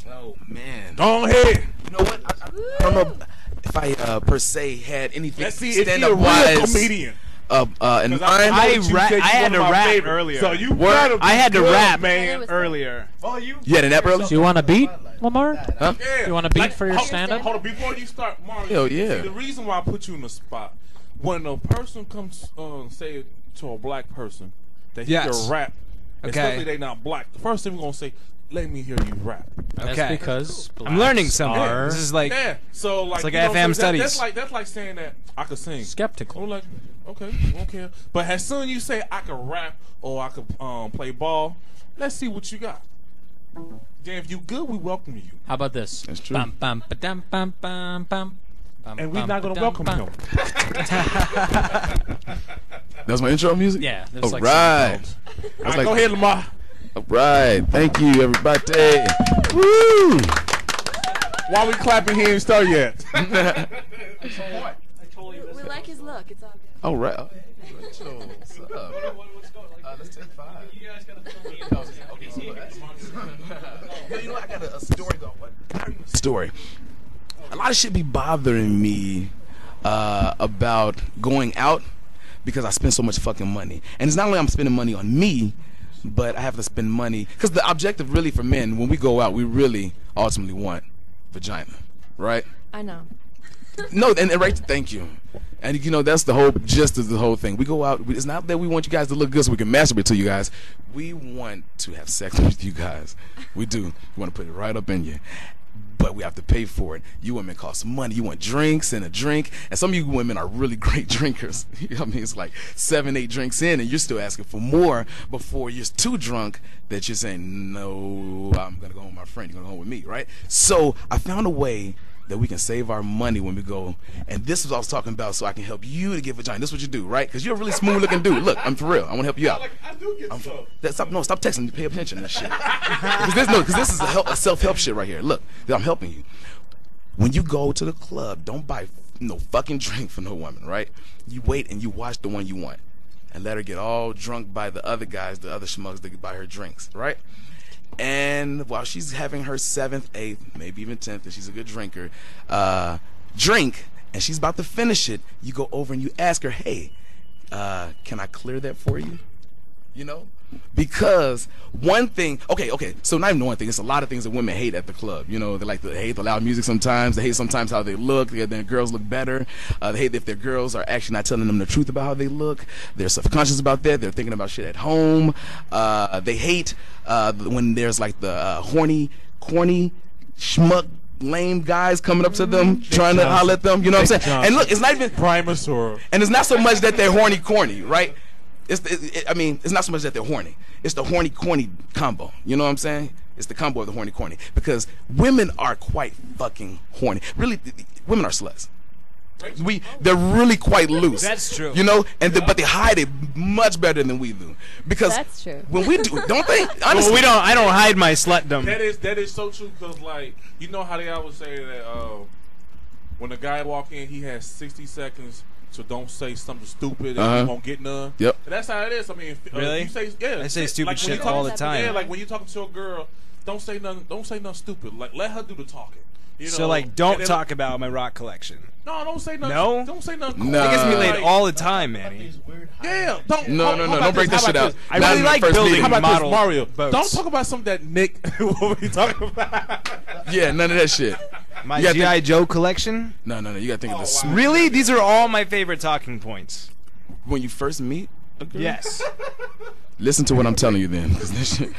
Oh man. Go ahead. You know what? I don't know if I per se had anything Let's see if stand you're a up real wise. comedian. And I had to rap earlier. So you Word. gotta be I had to good, rap. man. Earlier. You had an app earlier? Do you want a beat, Lamar? Huh? Yeah. You want a beat Like, for your hold- stand-up? Hold on, before you start, Mario. Hell yeah. See, the reason why I put you in the spot, when a person comes say it to a black person that he Yes. can rap, Okay. especially they not black, the first thing we're gonna say, let me hear you rap. That's Okay. because I'm learning blacks something. are This is like Yeah. So like, it's like you know, FM so studies. That's like saying that I could sing. skeptical. I'm like, okay, won't care. But as soon as you say I could rap or I could play ball, let's see what you got. Then if you good, we welcome you. How about this? That's true. Bum, bum, ba-dum, bum, bum, bum. Bum, And we're bum, not gonna ba-dum, welcome bum. him. That's my intro music? Yeah, there's All like right. something All right, go ahead, Lamar. All right. Thank you, everybody. Woo! Why we clapping? He ain't start yet. We like his look. It's all good. All right. Rachel, what's up? Let's take 5. Okay, so you know, I got a story though. Story. A lot of shit be bothering me about going out because I spend so much fucking money. And it's not only I'm spending money on me, but I have to spend money because the objective really for men when we go out, we really ultimately want vagina, right? I know. No, and right, thank you. And you know that's the whole gist of the whole thing. We go out. It's not that we want you guys to look good so we can masturbate to you guys. We want to have sex with you guys. We do. We want to put it right up in you. But we have to pay for it. You women cost money. You want drinks and a drink. And some of you women are really great drinkers. You know what I mean? It's like 7, 8 drinks in and you're still asking for more before you're too drunk that you're saying, no, I'm going to go home with my friend. You're going to go home with me, right? So I found a way that we can save our money when we go. And this is what I was talking about so I can help you to get vagina. This is what you do, right? Because you're a really smooth looking dude. Look, I'm for real. I want to help you out. I do get stuff. Stop texting. Pay attention to this shit. Because this is a self-help shit right here. Look, I'm helping you. When you go to the club, don't buy no fucking drink for no woman, right? You wait and you watch the one you want. And let her get all drunk by the other guys, the other schmucks that buy her drinks, right? And while she's having her 7th, 8th, maybe even 10th, if she's a good drinker, drink, and she's about to finish it, you go over and you ask her, hey, can I clear that for you? You know? Because one thing, okay, so not even one thing, it's a lot of things that women hate at the club. You know, they hate the loud music sometimes, they hate sometimes how they look, their girls look better, they hate if their girls are actually not telling them the truth about how they look, they're self-conscious about that, they're thinking about shit at home, they hate when there's like the horny, corny, schmuck, lame guys coming up to them, trying to holler at them, you know what I'm saying? And look, it's not even Primus or and it's not so much that they're horny corny, right? It's not so much that they're horny. It's the horny corny combo. You know what I'm saying? It's the combo of the horny corny. Because women are quite fucking horny. Really, women are sluts. They're really quite loose. That's true. You know, but they hide it much better than we do. Because That's true. when we do, don't they? Well, we don't. I don't hide my slutdom. That is so true because like you know how they always say that when a guy walk in, he has 60 seconds. So don't say something stupid and you won't get none. Yep. And that's how it is. I mean, really? You say, I say stupid like shit all the time. Yeah, like when you talking to a girl, don't say nothing stupid. Like let her do the talking. You know? So like, don't talk about my rock collection. No, don't say nothing. No? Don't say nothing. No. It gets me laid Like, all the time, Manny. Yeah, don't. No, don't break this shit out. I Not really in the like first building meeting. How about model this, Mario? boats. Don't talk about something that Nick. What we talking about? Yeah, none of that shit. My You gotta G.I. Joe collection? No. You gotta think of this. Really? These are all my favorite talking points. When you first meet a girl, Yes. listen to what I'm telling you then. 'Cause this shit.